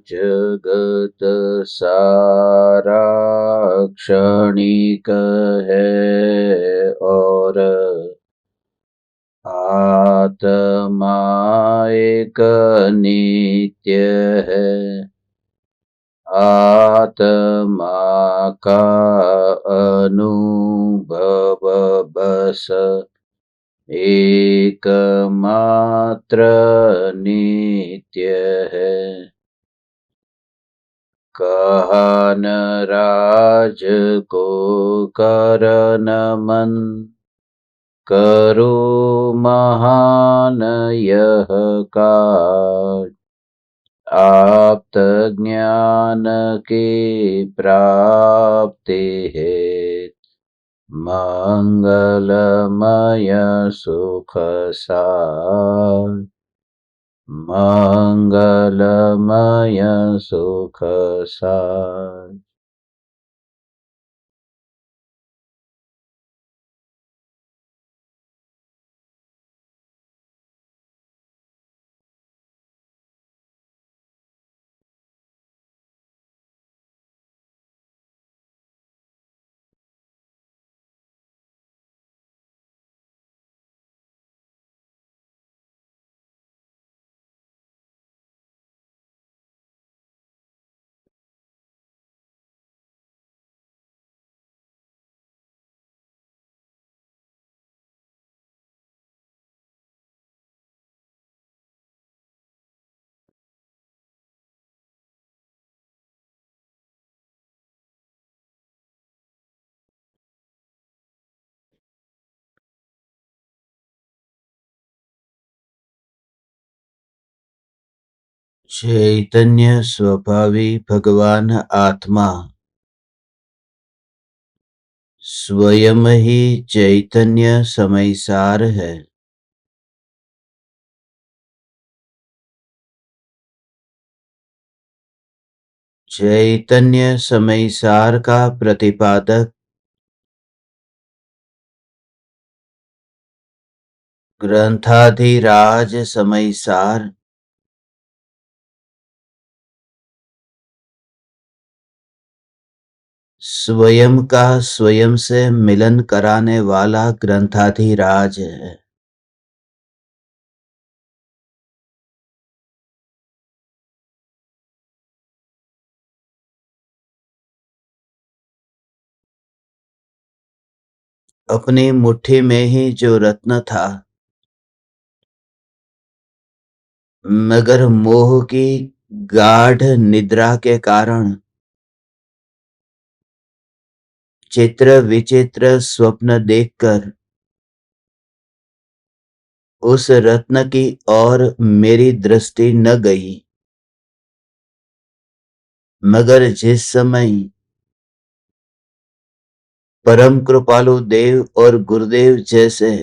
जगत सारा क्षणिक है और आत्मा एक नित्य है। आत्मा का अनुभव बस एकमात्र नित्य है। कहन राज को कर नमन, करो महान यह काज। आप्त ज्ञान की प्राप्ति है, मंगलमय सुख सार। मंगलमय सुख सार। चैतन्य स्वभावी भगवान आत्मा स्वयं ही चैतन्य समयसार है। चैतन्य समयसार का प्रतिपादक ग्रंथाधिराज समयसार स्वयं का स्वयं से मिलन कराने वाला ग्रंथाधिराज है। अपनी मुट्ठी में ही जो रत्न था, मगर मोह की गाढ़ निद्रा के कारण चित्र विचित्र स्वप्न देखकर उस रत्न की ओर मेरी दृष्टि न गई। मगर जिस समय परम कृपालु देव और गुरुदेव जैसे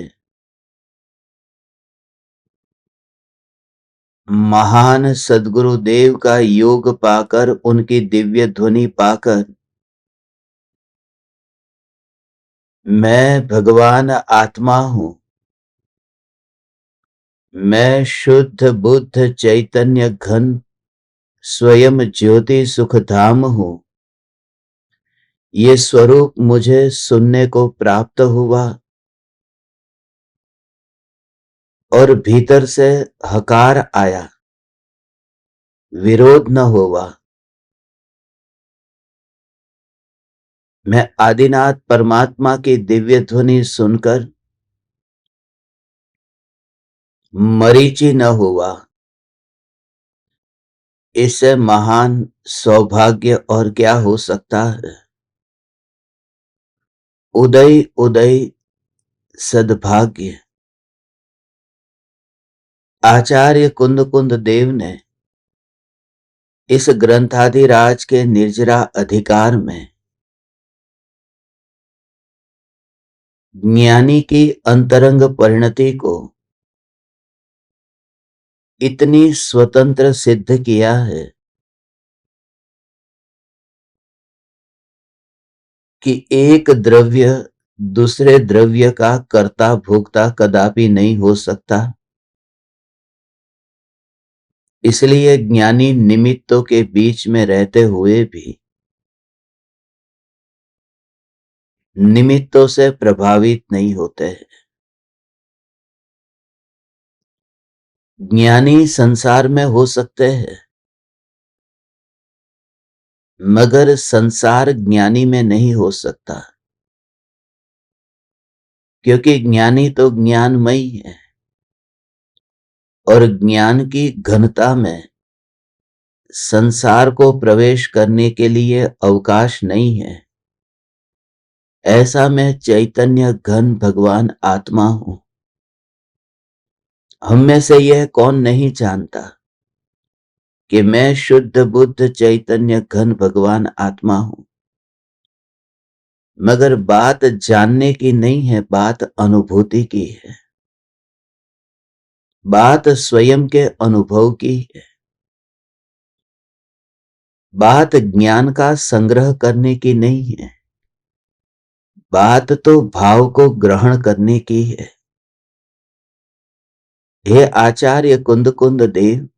महान सद्गुरु देव का योग पाकर, उनकी दिव्य ध्वनि पाकर मैं भगवान आत्मा हूं, मैं शुद्ध बुद्ध चैतन्य घन स्वयं ज्योति सुखधाम हूं, ये स्वरूप मुझे सुनने को प्राप्त हुआ और भीतर से हकार आया, विरोध न हुआ। मैं आदिनाथ परमात्मा की दिव्य ध्वनि सुनकर मरीचि न हुआ। इससे महान सौभाग्य और क्या हो सकता है। उदय उदय सद्भाग्य। आचार्य कुंद कुंद देव ने इस ग्रंथाधिराज के निर्जरा अधिकार में ज्ञानी की अंतरंग परिणति को इतनी स्वतंत्र सिद्ध किया है कि एक द्रव्य दूसरे द्रव्य का कर्ता भोक्ता कदापि नहीं हो सकता। इसलिए ज्ञानी निमित्तों के बीच में रहते हुए भी निमित्तों से प्रभावित नहीं होते हैं। ज्ञानी संसार में हो सकते हैं, मगर संसार ज्ञानी में नहीं हो सकता, क्योंकि ज्ञानी तो ज्ञानमयी है और ज्ञान की घनता में संसार को प्रवेश करने के लिए अवकाश नहीं है। ऐसा मैं चैतन्य घन भगवान आत्मा हूं। हम में से यह कौन नहीं जानता कि मैं शुद्ध बुद्ध चैतन्य घन भगवान आत्मा हूं। मगर बात जानने की नहीं है, बात अनुभूति की है, बात स्वयं के अनुभव की है, बात ज्ञान का संग्रह करने की नहीं है, बात तो भाव को ग्रहण करने की है। हे आचार्य कुंद कुंद देव,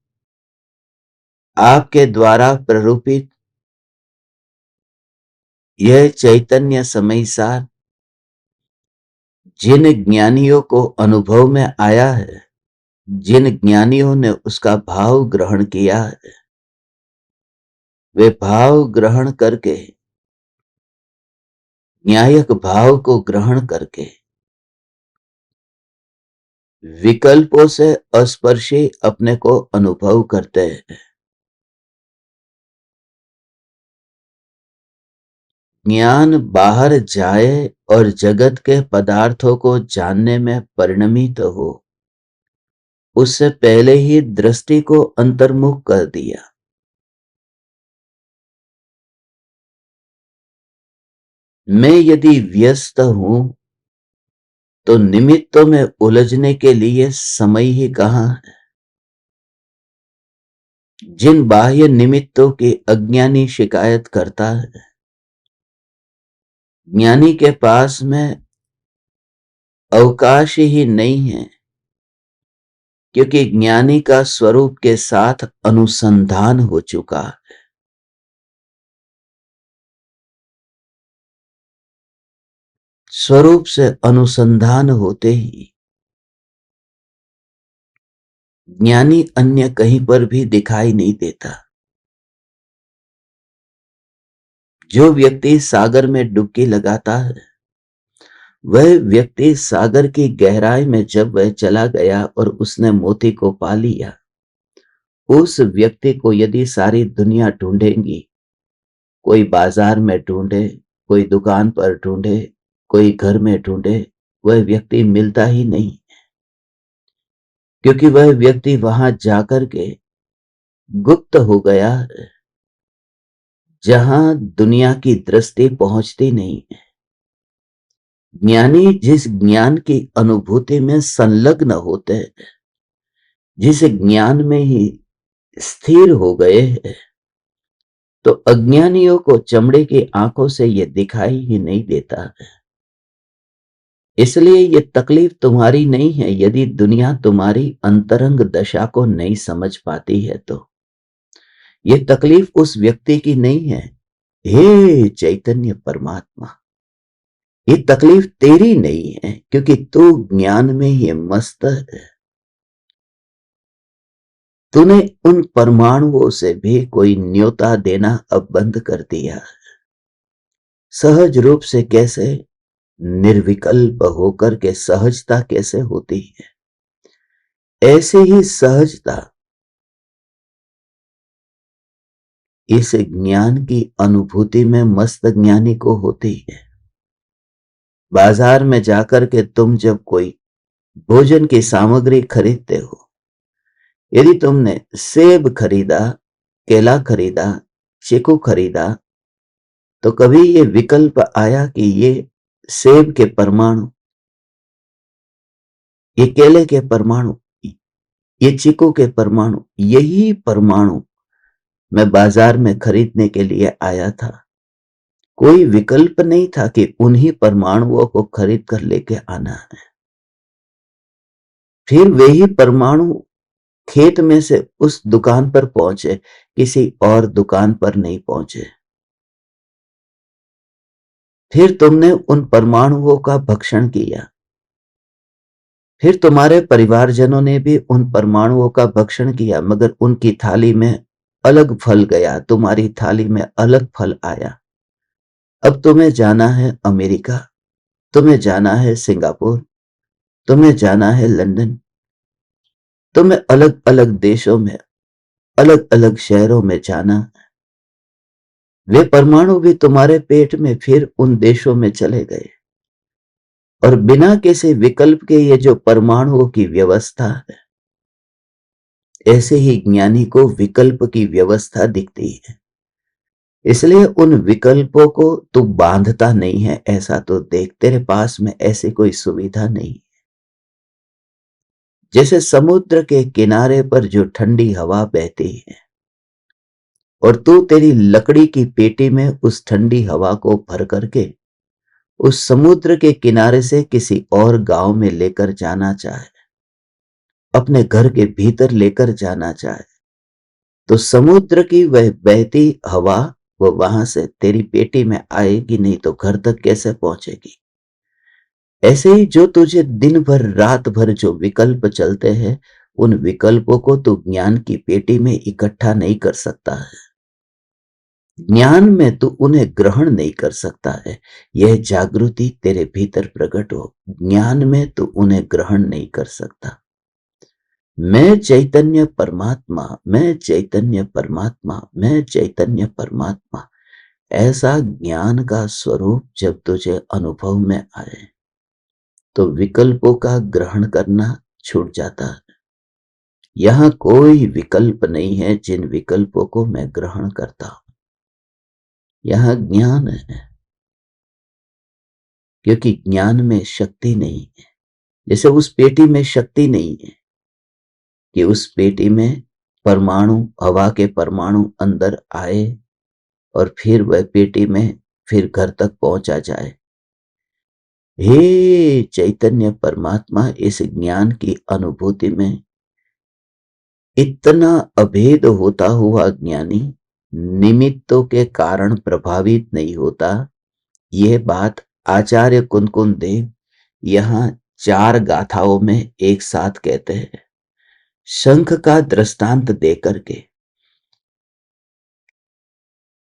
आपके द्वारा प्ररूपित यह चैतन्य समय सार जिन ज्ञानियों को अनुभव में आया है, जिन ज्ञानियों ने उसका भाव ग्रहण किया है, वे भाव ग्रहण करके, न्यायिक भाव को ग्रहण करके विकल्पों से अस्पर्शी अपने को अनुभव करते हैं। ज्ञान बाहर जाए और जगत के पदार्थों को जानने में परिणमित हो, उससे पहले ही दृष्टि को अंतर्मुख कर दिया। मैं यदि व्यस्त हूं तो निमित्तों में उलझने के लिए समय ही कहां है। जिन बाह्य निमित्तों की अज्ञानी शिकायत करता है, ज्ञानी के पास में अवकाश ही नहीं है, क्योंकि ज्ञानी का स्वरूप के साथ अनुसंधान हो चुका है। स्वरूप से अनुसंधान होते ही ज्ञानी अन्य कहीं पर भी दिखाई नहीं देता। जो व्यक्ति सागर में डुबकी लगाता है, वह व्यक्ति सागर की गहराई में जब वह चला गया और उसने मोती को पा लिया, उस व्यक्ति को यदि सारी दुनिया ढूंढेगी, कोई बाजार में ढूंढे, कोई दुकान पर ढूंढे, कोई घर में ढूंढे, वह व्यक्ति मिलता ही नहीं, क्योंकि वह व्यक्ति वहां जाकर के गुप्त हो गया, जहां दुनिया की दृष्टि पहुंचती नहीं है। ज्ञानी जिस ज्ञान की अनुभूति में संलग्न होते हैं, जिस ज्ञान में ही स्थिर हो गए हैं, तो अज्ञानियों को चमड़े की आंखों से यह दिखाई ही नहीं देता है। इसलिए ये तकलीफ तुम्हारी नहीं है यदि दुनिया तुम्हारी अंतरंग दशा को नहीं समझ पाती है तो। ये तकलीफ उस व्यक्ति की नहीं है, हे चैतन्य परमात्मा, ये तकलीफ तेरी नहीं है, क्योंकि तू ज्ञान में ही मस्त है। तूने उन परमाणुओं से भी कोई न्योता देना अब बंद कर दिया। सहज रूप से कैसे, निर्विकल्प होकर के सहजता कैसे होती है, ऐसे ही सहजता इस ज्ञान की अनुभूति में मस्त ज्ञानी को होती है। बाजार में जाकर के तुम जब कोई भोजन की सामग्री खरीदते हो, यदि तुमने सेब खरीदा, केला खरीदा, चीकू खरीदा, तो कभी ये विकल्प आया कि ये सेब के परमाणु, ये केले के परमाणु, ये चीकू के परमाणु, यही परमाणु मैं बाजार में खरीदने के लिए आया था। कोई विकल्प नहीं था कि उन्हीं परमाणुओं को खरीद कर लेके आना है। फिर वही परमाणु खेत में से उस दुकान पर पहुंचे, किसी और दुकान पर नहीं पहुंचे। फिर तुमने उन परमाणुओं का भक्षण किया। फिर तुम्हारे परिवारजनों ने भी उन परमाणुओं का भक्षण किया, मगर उनकी थाली में अलग फल गया, तुम्हारी थाली में अलग फल आया। अब तुम्हें जाना है अमेरिका, तुम्हें जाना है सिंगापुर, तुम्हें जाना है लंदन, तुम्हें अलग अलग देशों में, अलग अलग शहरों में जाना। वे परमाणु भी तुम्हारे पेट में फिर उन देशों में चले गए, और बिना किसी विकल्प के ये जो परमाणुओं की व्यवस्था है, ऐसे ही ज्ञानी को विकल्प की व्यवस्था दिखती है। इसलिए उन विकल्पों को तू बांधता नहीं है, ऐसा तो देख, तेरे पास में ऐसी कोई सुविधा नहीं। जैसे समुद्र के किनारे पर जो ठंडी हवा बहती है, और तू तेरी लकड़ी की पेटी में उस ठंडी हवा को भर करके उस समुद्र के किनारे से किसी और गांव में लेकर जाना चाहे, अपने घर के भीतर लेकर जाना चाहे, तो समुद्र की वह बहती हवा वो वहां से तेरी पेटी में आएगी नहीं, तो घर तक कैसे पहुंचेगी। ऐसे ही जो तुझे दिन भर रात भर जो विकल्प चलते हैं, उन विकल्पों को तू ज्ञान की पेटी में इकट्ठा नहीं कर सकता है। ज्ञान में तू उन्हें ग्रहण नहीं कर सकता है। यह जागृति तेरे भीतर प्रकट हो, ज्ञान में तू उन्हें ग्रहण नहीं कर सकता। मैं चैतन्य परमात्मा, मैं चैतन्य परमात्मा, मैं चैतन्य परमात्मा, ऐसा ज्ञान का स्वरूप जब तुझे अनुभव में आए, तो विकल्पों का ग्रहण करना छूट जाता है। यहां कोई विकल्प नहीं है जिन विकल्पों को मैं ग्रहण करता हूं। यहां ज्ञान है, क्योंकि ज्ञान में शक्ति नहीं है। जैसे उस पेटी में शक्ति नहीं है कि उस पेटी में परमाणु, हवा के परमाणु अंदर आए और फिर वह पेटी में फिर घर तक पहुंचा जाए। हे चैतन्य परमात्मा, इस ज्ञान की अनुभूति में इतना अभेद होता हुआ ज्ञानी निमित्तों के कारण प्रभावित नहीं होता। यह बात आचार्य कुनकुन देव यहां 4 गाथाओं में एक साथ कहते हैं। शंख का दृष्टांत देकर के,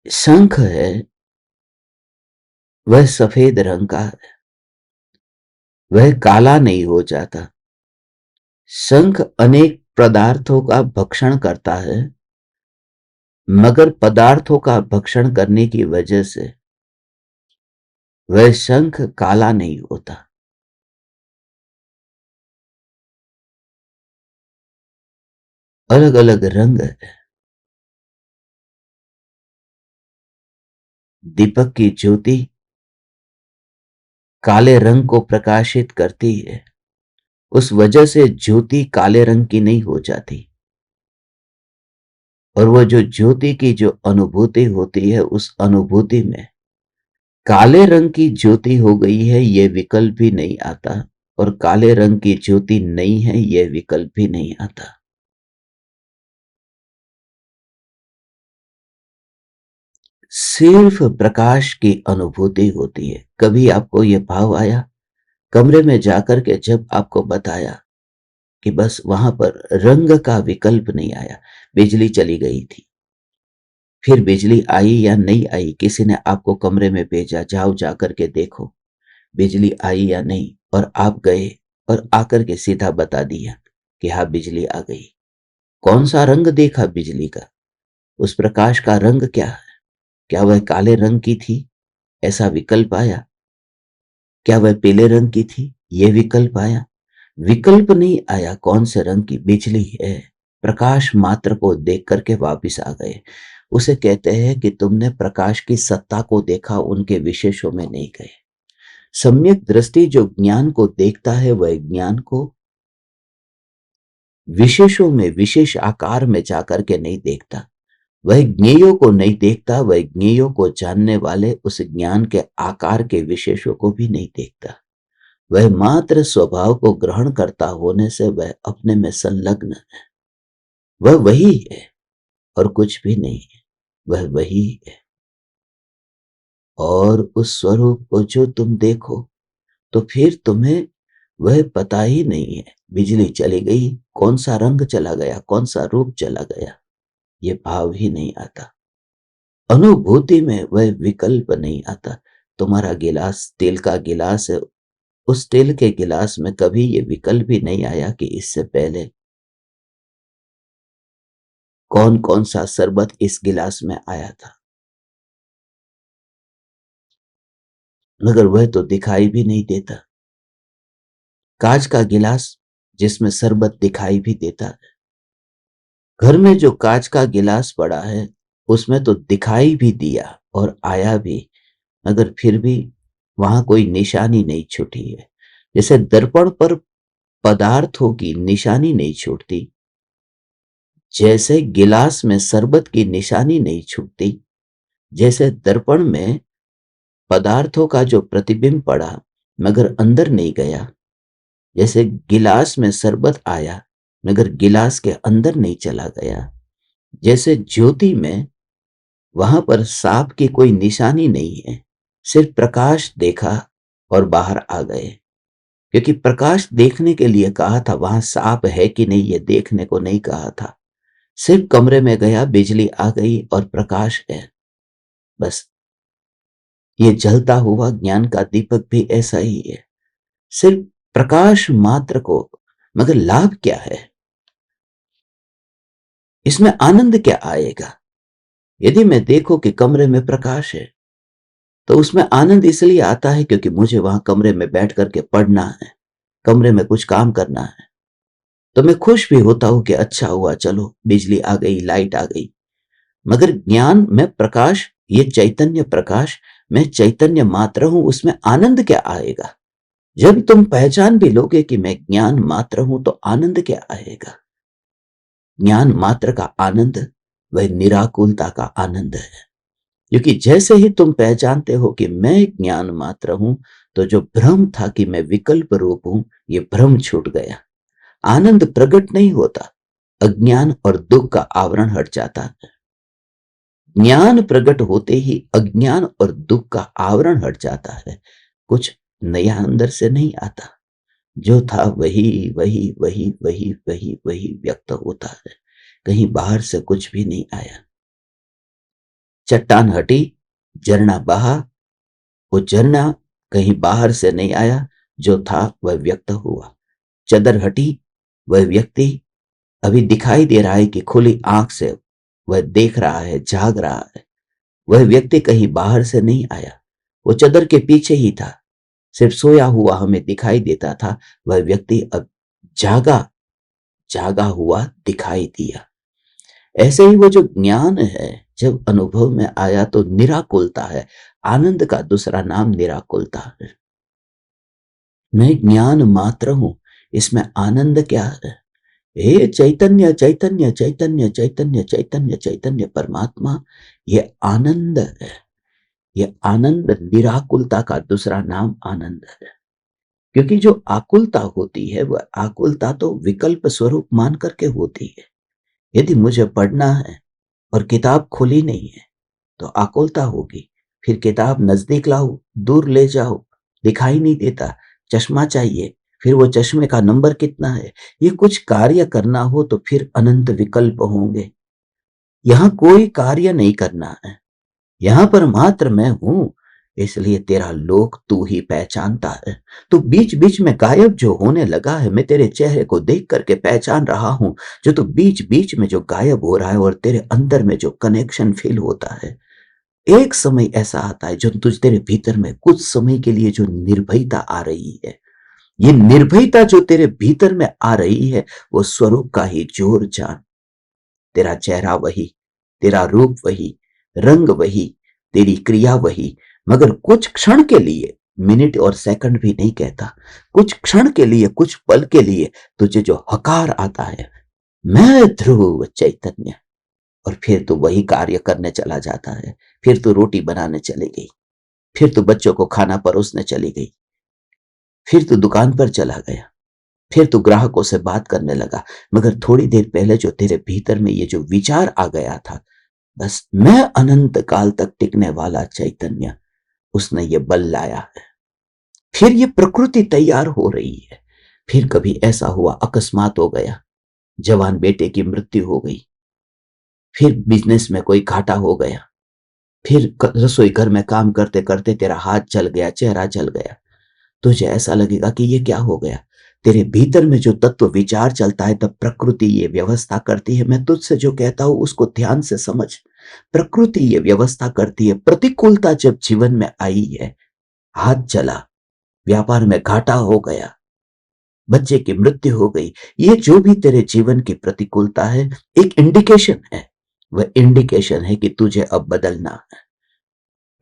शंख है वह सफेद रंग का है, वह काला नहीं हो जाता। शंख अनेक पदार्थों का भक्षण करता है, मगर पदार्थों का भक्षण करने की वजह से वह शंख काला नहीं होता। अलग अलग रंग है। दीपक की ज्योति काले रंग को प्रकाशित करती है, उस वजह से ज्योति काले रंग की नहीं हो जाती। और वो जो ज्योति की जो अनुभूति होती है, उस अनुभूति में काले रंग की ज्योति हो गई है, यह विकल्प भी नहीं आता, और काले रंग की ज्योति नहीं है, यह विकल्प भी नहीं आता। सिर्फ प्रकाश की अनुभूति होती है। कभी आपको यह भाव आया कमरे में जाकर के, जब आपको बताया कि बस वहां पर रंग का विकल्प नहीं आया, बिजली चली गई थी, फिर बिजली आई या नहीं आई, किसी ने आपको कमरे में भेजा, जाओ जाकर के देखो बिजली आई या नहीं, और आप गए और आकर के सीधा बता दिया कि हाँ बिजली आ गई। कौन सा रंग देखा बिजली का? उस प्रकाश का रंग क्या है? क्या वह काले रंग की थी? ऐसा विकल्प आया। क्या वह पीले रंग की थी? यह विकल्प आया। विकल्प नहीं आया। कौन से रंग की? बिजली है। प्रकाश मात्र को देख करके वापिस आ गए। उसे कहते हैं कि तुमने प्रकाश की सत्ता को देखा, उनके विशेषों में नहीं गए। सम्यक दृष्टि जो ज्ञान को देखता है, वह ज्ञान को विशेषों में, विशेष आकार में जाकर के नहीं देखता। वह ज्ञेयों को नहीं देखता, वह ज्ञेयों को जानने वाले उस ज्ञान के आकार के विशेषों को भी नहीं देखता। वह मात्र स्वभाव को ग्रहण करता होने से वह अपने में संलग्न है। वह वही है और कुछ भी नहीं है, वह वही है। और उस स्वरूप को जो तुम देखो तो फिर तुम्हें वह पता ही नहीं है, बिजली चली गई, कौन सा रंग चला गया, कौन सा रूप चला गया, ये भाव ही नहीं आता। अनुभूति में वह विकल्प नहीं आता। तुम्हारा गिलास तेल का गिलास है, उस तेल के गिलास में कभी ये विकल्प भी नहीं आया कि इससे पहले कौन कौन सा शरबत इस गिलास में आया था, मगर वह तो दिखाई भी नहीं देता। कांच का गिलास जिसमें शरबत दिखाई भी देता है, घर में जो कांच का गिलास पड़ा है उसमें तो दिखाई भी दिया और आया भी, मगर फिर भी वहां कोई निशानी नहीं छूटी है। जैसे दर्पण पर पदार्थों की निशानी नहीं छूटती, जैसे गिलास में शरबत की निशानी नहीं छूटती, जैसे दर्पण में पदार्थों का जो प्रतिबिंब पड़ा मगर अंदर नहीं गया, जैसे गिलास में शरबत आया मगर गिलास के अंदर नहीं चला गया, जैसे ज्योति में वहां पर सांप की कोई निशानी नहीं है, सिर्फ प्रकाश देखा और बाहर आ गए। क्योंकि प्रकाश देखने के लिए कहा था, वहां सांप है कि नहीं ये देखने को नहीं कहा था। सिर्फ कमरे में गया, बिजली आ गई और प्रकाश है, बस। ये जलता हुआ ज्ञान का दीपक भी ऐसा ही है, सिर्फ प्रकाश मात्र को। मगर लाभ क्या है इसमें, आनंद क्या आएगा? यदि मैं देखो कि कमरे में प्रकाश है तो उसमें आनंद इसलिए आता है क्योंकि मुझे वहां कमरे में बैठ करके पढ़ना है, कमरे में कुछ काम करना है, तो मैं खुश भी होता हूं कि अच्छा हुआ, चलो बिजली आ गई, लाइट आ गई। मगर ज्ञान में प्रकाश, ये चैतन्य प्रकाश, मैं चैतन्य मात्र हूं, उसमें आनंद क्या आएगा? जब तुम पहचान भी लोगे कि मैं ज्ञान मात्र हूं तो आनंद क्या आएगा? ज्ञान मात्र का आनंद वह निराकुलता का आनंद है। क्योंकि जैसे ही तुम पहचानते हो कि मैं ज्ञान मात्र हूं, तो जो भ्रम था कि मैं विकल्प रूप हूं, ये भ्रम छूट गया। आनंद प्रकट नहीं होता, अज्ञान और दुख का आवरण हट जाता है। ज्ञान प्रकट होते ही अज्ञान और दुख का आवरण हट जाता है। कुछ नया अंदर से नहीं आता, जो था वही वही वही वही वही वही व्यक्त होता है। कहीं बाहर से कुछ भी नहीं आया। चट्टान हटी, झरना बहा, वो झरना कहीं बाहर से नहीं आया, जो था वह व्यक्त हुआ। चदर हटी, वह व्यक्ति अभी दिखाई दे रहा है कि खुली आंख से वह देख रहा है, जाग रहा है। वह व्यक्ति कहीं बाहर से नहीं आया, वो चदर के पीछे ही था, सिर्फ सोया हुआ हमें दिखाई देता था। वह व्यक्ति अब जागा, जागा हुआ दिखाई दिया। ऐसे ही वो जो ज्ञान है, जब अनुभव में आया तो निराकुलता है। आनंद का दूसरा नाम निराकुलता है। मैं ज्ञान मात्र हूं, इसमें आनंद क्या है? हे चैतन्य चैतन्य चैतन्य चैतन्य चैतन्य चैतन्य परमात्मा, ये आनंद है। ये आनंद निराकुलता का दूसरा नाम आनंद है। क्योंकि जो आकुलता होती है वह आकुलता तो विकल्प स्वरूप मान करके होती है। यदि मुझे पढ़ना है और किताब खुली नहीं है तो आकुलता होगी। फिर किताब नजदीक लाओ, दूर ले जाओ, दिखाई नहीं देता, चश्मा चाहिए, फिर वो चश्मे का नंबर कितना है। ये कुछ कार्य करना हो तो फिर अनंत विकल्प होंगे। यहां कोई कार्य नहीं करना है, यहां पर मात्र मैं हूं। इसलिए तेरा लोक तू ही पहचानता है। तू बीच बीच में गायब जो होने लगा है, मैं तेरे चेहरे को देख करके पहचान रहा हूं। जो तू बीच बीच में जो गायब हो रहा है और तेरे अंदर में जो कनेक्शन फील होता है, एक समय ऐसा आता है जो तुझ तेरे भीतर में कुछ समय के लिए जो निर्भयता आ रही है, ये निर्भयता जो तेरे भीतर में आ रही है, वो स्वरूप का ही जोर जान। तेरा चेहरा वही, तेरा रूप वही, रंग वही, तेरी क्रिया वही, मगर कुछ क्षण के लिए, मिनट और सेकंड भी नहीं कहता, कुछ क्षण के लिए, कुछ पल के लिए तुझे जो हकार आता है, मैं ध्रुव चैतन्य, और फिर तू वही कार्य करने चला जाता है। फिर तू रोटी बनाने चली गई, फिर तू बच्चों को खाना परोसने चली गई, फिर तू दुकान पर चला गया, फिर तू ग्राहकों से बात करने लगा, मगर थोड़ी देर पहले जो तेरे भीतर में ये जो विचार आ गया था, बस मैं अनंत काल तक टिकने वाला चैतन्य, उसने ये बल लाया है। फिर ये प्रकृति तैयार हो रही है। फिर कभी ऐसा हुआ, अकस्मात हो गया, जवान बेटे की मृत्यु हो गई, फिर बिजनेस में कोई घाटा हो गया, फिर रसोई घर में काम करते करते तेरा हाथ जल गया, चेहरा जल गया, तुझे ऐसा लगेगा कि ये क्या हो गया। तेरे भीतर में जो तत्व विचार चलता है, तब प्रकृति ये व्यवस्था करती है। मैं तुझसे जो कहता हूं उसको ध्यान से समझ। प्रकृति ये व्यवस्था करती है। प्रतिकूलता जब जीवन में आई है, हाथ जला, व्यापार में घाटा हो गया, बच्चे की मृत्यु हो गई, ये जो भी तेरे जीवन की प्रतिकूलता है, एक इंडिकेशन है। वह इंडिकेशन है कि तुझे अब बदलना है।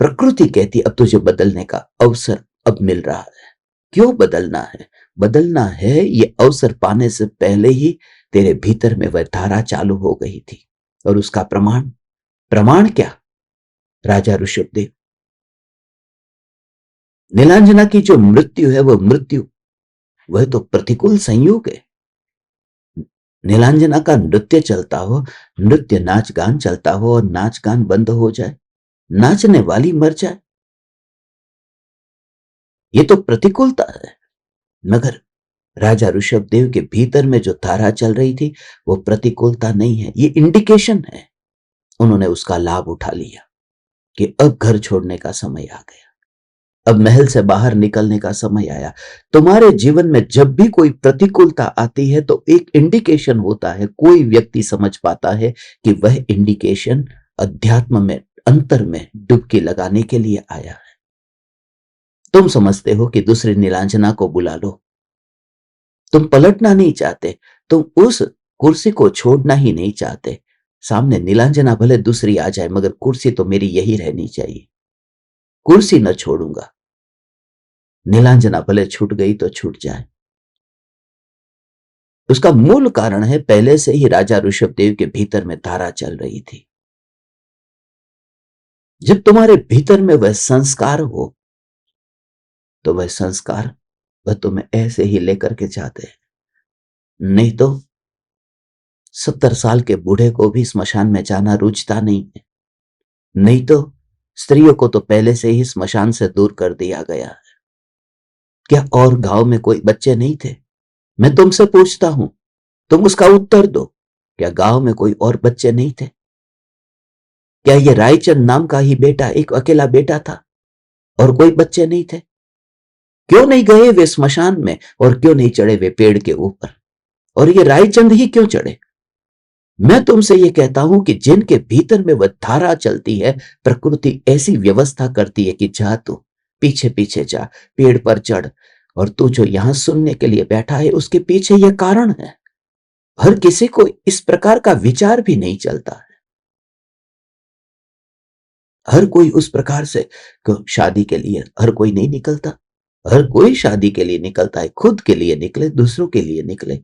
प्रकृति कहती अब तुझे बदलने का अवसर अब मिल रहा है। क्यों बदलना है? बदलना है, ये अवसर पाने से पहले ही तेरे भीतर में वह धारा चालू हो गई थी। और उसका प्रमाण, प्रमाण क्या? राजा ऋषभदेव, नीलांजना की जो मृत्यु है, वह मृत्यु, वह तो प्रतिकूल संयोग है। नीलांजना का नृत्य चलता हो, नृत्य नाच गान चलता हो और नाच गान बंद हो जाए, नाचने वाली मर जाए, ये तो प्रतिकूलता है। मगर राजा ऋषभदेव के भीतर में जो धारा चल रही थी, वो प्रतिकूलता नहीं है, ये इंडिकेशन है। उन्होंने उसका लाभ उठा लिया कि अब घर छोड़ने का समय आ गया, अब महल से बाहर निकलने का समय आया। तुम्हारे जीवन में जब भी कोई प्रतिकूलता आती है, तो एक इंडिकेशन होता है। कोई व्यक्ति समझ पाता है कि वह इंडिकेशन अध्यात्म में, अंतर में डुबकी लगाने के लिए आया है। तुम समझते हो कि दूसरी नीलांजना को बुला लो, तुम पलटना नहीं चाहते, तुम उस कुर्सी को छोड़ना ही नहीं चाहते। सामने नीलांजना भले दूसरी आ जाए, मगर कुर्सी तो मेरी यही रहनी चाहिए, कुर्सी न छोड़ूंगा। नीलांजना भले छूट गई तो छूट जाए। उसका मूल कारण है, पहले से ही राजा ऋषभदेव के भीतर में धारा चल रही थी। जब तुम्हारे भीतर में वह संस्कार हो, तो वह संस्कार वह तुम्हें ऐसे ही लेकर के जाते हैं। नहीं तो 70 साल के बूढ़े को भी स्मशान में जाना रुचता नहीं है। नहीं तो स्त्रियों को तो पहले से ही स्मशान से दूर कर दिया गया है। क्या और गांव में कोई बच्चे नहीं थे? मैं तुमसे पूछता हूं, तुम उसका उत्तर दो। क्या गांव में कोई और बच्चे नहीं थे? क्या ये रायचंद नाम का ही बेटा एक अकेला बेटा था और कोई बच्चे नहीं थे? क्यों नहीं गए वे स्मशान में, और क्यों नहीं चढ़े वे पेड़ के ऊपर? और ये रायचंद ही क्यों चढ़े? मैं तुमसे ये कहता हूं कि जिनके भीतर में वह धारा चलती है, प्रकृति ऐसी व्यवस्था करती है कि जा तू पीछे पीछे जा, पेड़ पर चढ़। और तू जो यहां सुनने के लिए बैठा है, उसके पीछे यह कारण है। हर किसी को इस प्रकार का विचार भी नहीं चलता है। हर कोई उस प्रकार से शादी के लिए हर कोई नहीं निकलता। हर कोई शादी के लिए निकलता है, खुद के लिए निकले, दूसरों के लिए निकले,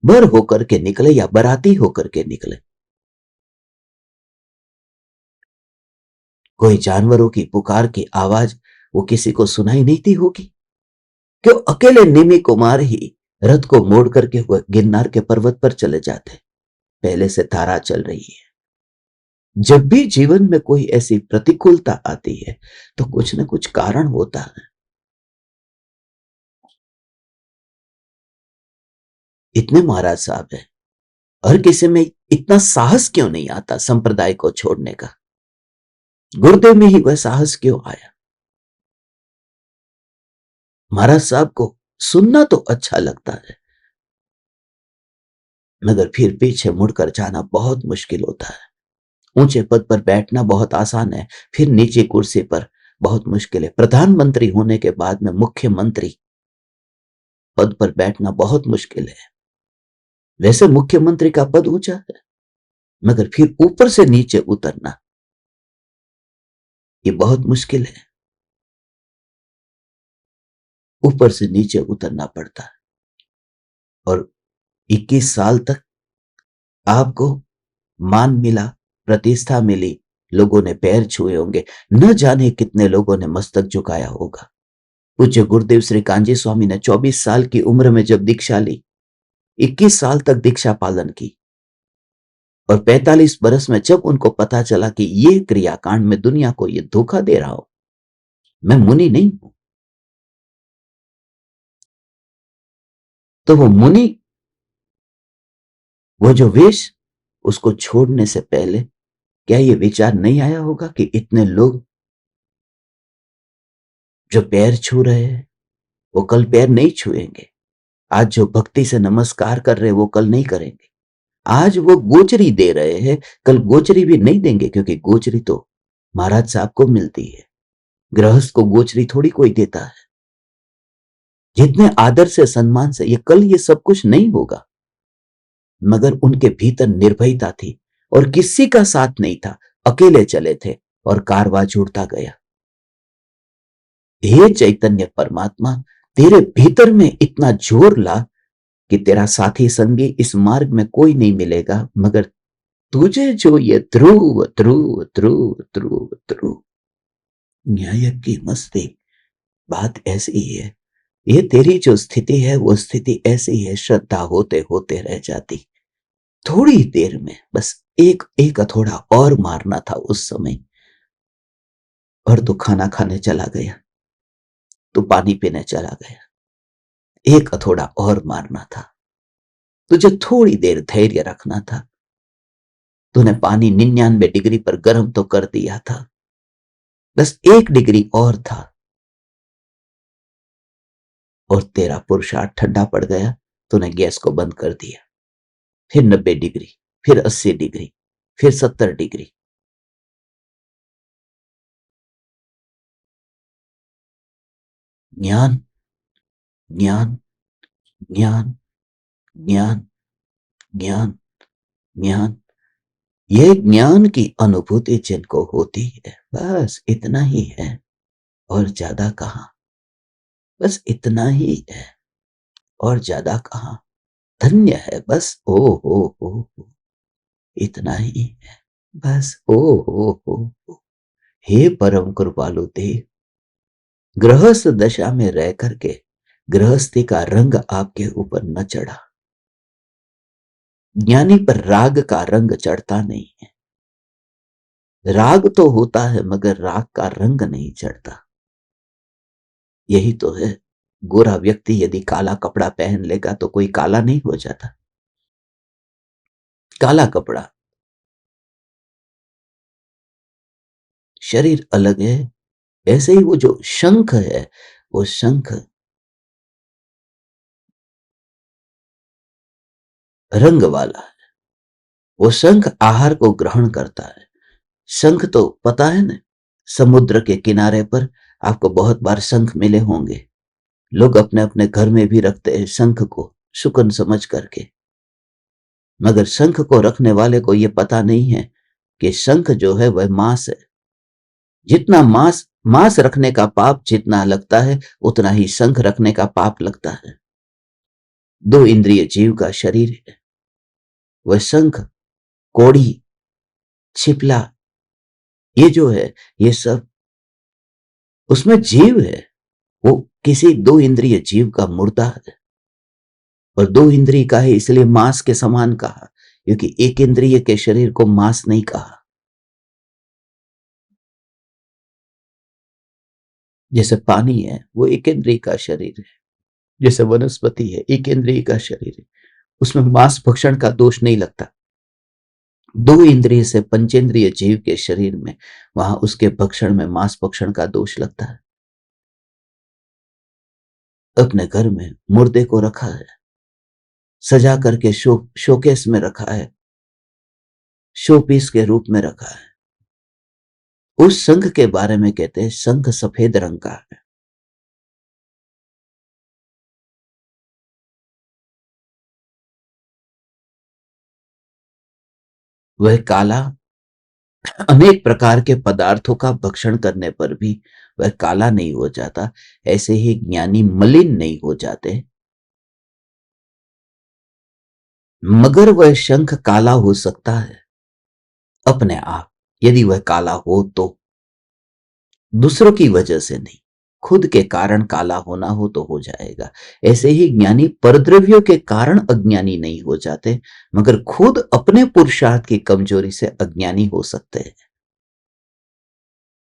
बर होकर के निकले या बराती होकर के निकले। कोई जानवरों की पुकार की आवाज वो किसी को सुनाई नहीं दी होगी? क्यों अकेले निमि कुमार ही रथ को मोड़ करके हुए गिरनार के पर्वत पर चले जाते? पहले से धारा चल रही है। जब भी जीवन में कोई ऐसी प्रतिकूलता आती है, तो कुछ न कुछ कारण होता है। इतने महाराज साहब है, हर किसी में इतना साहस क्यों नहीं आता संप्रदाय को छोड़ने का? गुरुदेव में ही वह साहस क्यों आया? महाराज साहब को सुनना तो अच्छा लगता है, मगर फिर पीछे मुड़कर जाना बहुत मुश्किल होता है। ऊंचे पद पर बैठना बहुत आसान है, फिर नीचे कुर्सी पर बहुत मुश्किल है। प्रधानमंत्री होने के बाद में मुख्यमंत्री पद पर बैठना बहुत मुश्किल है। वैसे मुख्यमंत्री का पद ऊंचा है, मगर फिर ऊपर से नीचे उतरना ये बहुत मुश्किल है। ऊपर से नीचे उतरना पड़ता है। और 21 साल तक आपको मान मिला, प्रतिष्ठा मिली, लोगों ने पैर छुए होंगे, न जाने कितने लोगों ने मस्तक झुकाया होगा। पूज्य गुरुदेव श्री कांजी स्वामी ने 24 साल की उम्र में जब दीक्षा ली, 21 साल तक दीक्षा पालन की, और 45 बरस में जब उनको पता चला कि ये क्रियाकांड में दुनिया को ये धोखा दे रहा हूं, मैं मुनि नहीं हूं, तो वो मुनि, वो जो वेश, उसको छोड़ने से पहले क्या ये विचार नहीं आया होगा कि इतने लोग जो पैर छू रहे हैं वो कल पैर नहीं छुएंगे, आज जो भक्ति से नमस्कार कर रहे हैं वो कल नहीं करेंगे, आज वो गोचरी दे रहे हैं कल गोचरी भी नहीं देंगे, क्योंकि गोचरी तो महाराज साहब को मिलती है, गृहस्थ को गोचरी थोड़ी कोई देता है। जितने आदर से सम्मान से ये कल ये सब कुछ नहीं होगा, मगर उनके भीतर निर्भयता थी और किसी का साथ नहीं था, अकेले चले थे और कारवां जुड़ता गया। हे चैतन्य परमात्मा, तेरे भीतर में इतना जोर ला कि तेरा साथी संगी इस मार्ग में कोई नहीं मिलेगा, मगर तुझे जो ये ध्रुव ध्रुव ध्रुव ध्रुव ध्रुव न्याय की मस्ती, बात ऐसी ही है, ये तेरी जो स्थिति है वो स्थिति ऐसी है, श्रद्धा होते होते रह जाती। थोड़ी देर में बस एक एक हथौड़ा और मारना था उस समय, और तू खाना खाने चला गया, तू पानी पीने चला गया, एक हथौड़ा और मारना था, तुझे थोड़ी देर धैर्य रखना था, तूने पानी 99 डिग्री पर गर्म तो कर दिया था, बस 1 डिग्री और था और तेरा पुरुषार्थ ठंडा पड़ गया, तूने गैस को बंद कर दिया, फिर 90 डिग्री, फिर 80 डिग्री, फिर 70 डिग्री। ज्ञान ज्ञान ज्ञान ज्ञान ज्ञान ज्ञान, ये ज्ञान की अनुभूति जिनको होती है, बस इतना ही है और ज्यादा कहां, बस इतना ही है और ज्यादा कहां। धन्य है बस, ओ हो, इतना ही है बस, ओ हो। हे परम कृपालु देव, गृहस्थ दशा में रह करके गृहस्थी का रंग आपके ऊपर न चढ़ा, ज्ञानी पर राग का रंग चढ़ता नहीं है, राग तो होता है मगर राग का रंग नहीं चढ़ता। यही तो है, गोरा व्यक्ति यदि काला कपड़ा पहन लेगा तो कोई काला नहीं हो जाता, काला कपड़ा, शरीर अलग है। ऐसे ही वो जो शंख है, वो शंख रंग वाला है, वो शंख आहार को ग्रहण करता है। शंख तो पता है ना, समुद्र के किनारे पर आपको बहुत बार शंख मिले होंगे, लोग अपने अपने घर में भी रखते हैं शंख को शुकन समझ करके, मगर शंख को रखने वाले को यह पता नहीं है कि शंख जो है वह मांस है। जितना मांस मांस रखने का पाप जितना लगता है, उतना ही शंख रखने का पाप लगता है। 2 इंद्रिय जीव का शरीर है, वह शंख, कोड़ी, छिपला, ये जो है ये सब उसमें जीव है, वो किसी 2 इंद्रिय जीव का मुर्दा है, और 2 इंद्रिय का है इसलिए मांस के समान कहा, क्योंकि एक इंद्रिय के शरीर को मांस नहीं कहा। जैसे पानी है वो एक इंद्रिय का शरीर है, जैसे वनस्पति है एक इंद्रिय का शरीर है, उसमें मांस भक्षण का दोष नहीं लगता। 2 इंद्रिय से पंचेंद्रिय जीव के शरीर में, वहां उसके भक्षण में मांस भक्षण का दोष लगता है। अपने घर में मुर्दे को रखा है, सजा करके शोकेस में रखा है, शो पीस के रूप में रखा है। उस शंख के बारे में कहते हैं शंख सफेद रंग का है। वह काला, अनेक प्रकार के पदार्थों का भक्षण करने पर भी वह काला नहीं हो जाता, ऐसे ही ज्ञानी मलिन नहीं हो जाते, मगर वह शंख काला हो सकता है अपने आप, यदि वह काला हो तो, दूसरों की वजह से नहीं। खुद के कारण काला होना हो तो हो जाएगा। ऐसे ही ज्ञानी परद्रव्यों के कारण अज्ञानी नहीं हो जाते, मगर खुद अपने पुरुषार्थ की कमजोरी से अज्ञानी हो सकते हैं।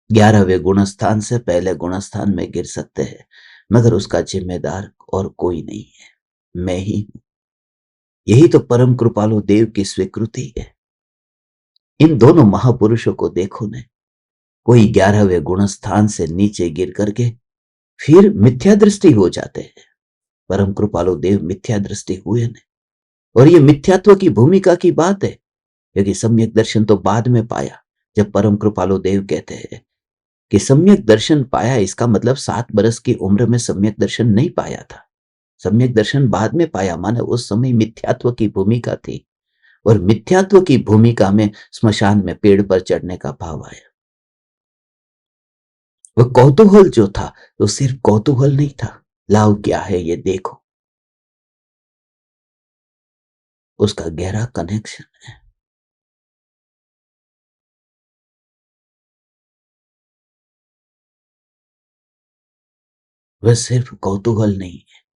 11वें गुणस्थान से पहले गुणस्थान में गिर सकते हैं, मगर उसका जिम्मेदार और कोई नहीं है, मैं ही हूं। यही तो परम कृपालु देव की स्वीकृति है। इन दोनों महापुरुषों को देखो ने, कोई 11वें गुणस्थान से नीचे गिर करके फिर मिथ्या दृष्टि हो जाते हैं। परम कृपालु देव मिथ्या दृष्टि हुए ने, और ये मिथ्यात्व की भूमिका की बात है, क्योंकि सम्यक दर्शन तो बाद में पाया। जब परम कृपालु देव कहते हैं कि सम्यक दर्शन पाया, इसका मतलब 7 बरस की उम्र में सम्यक दर्शन नहीं पाया था। सम्यक दर्शन बाद में पाया, माने उस समय मिथ्यात्व की भूमिका थी, और मिथ्यात्व की भूमिका में स्मशान में पेड़ पर चढ़ने का भाव आया। वो कौतूहल जो था, वो सिर्फ कौतूहल नहीं था, लाओ क्या है ये देखो, उसका गहरा कनेक्शन है। वह सिर्फ कौतूहल नहीं है।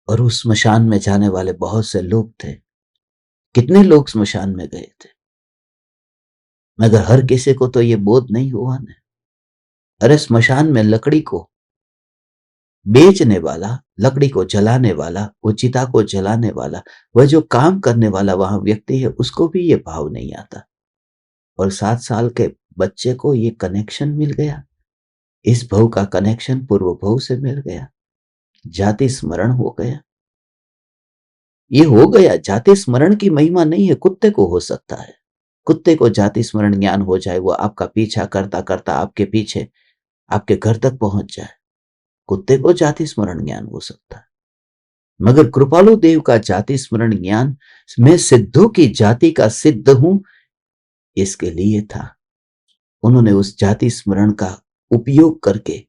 और उस स्मशान में जाने वाले बहुत से लोग थे। कितने लोग स्मशान में गए थे, मगर हर किसी को तो ये बोध नहीं हुआ ना। अरे स्मशान में लकड़ी को बेचने वाला, लकड़ी को जलाने वाला, वो चिता को जलाने वाला, वह जो काम करने वाला वहां व्यक्ति है, उसको भी ये भाव नहीं आता। और 7 साल के बच्चे को ये कनेक्शन मिल गया। इस भव का कनेक्शन पूर्व भव से मिल गया, जाति स्मरण हो गया। ये हो गया। जाति स्मरण की महिमा नहीं है, कुत्ते को हो सकता है। कुत्ते को जाति स्मरण ज्ञान हो जाए, वो आपका पीछा करता करता आपके पीछे आपके घर तक पहुंच जाए, कुत्ते को जाति स्मरण ज्ञान हो सकता है। मगर कृपालु देव का जाति स्मरण ज्ञान, मैं सिद्धों की जाति का सिद्ध हूं, इसके लिए था। उन्होंने उस जाति स्मरण का उपयोग करके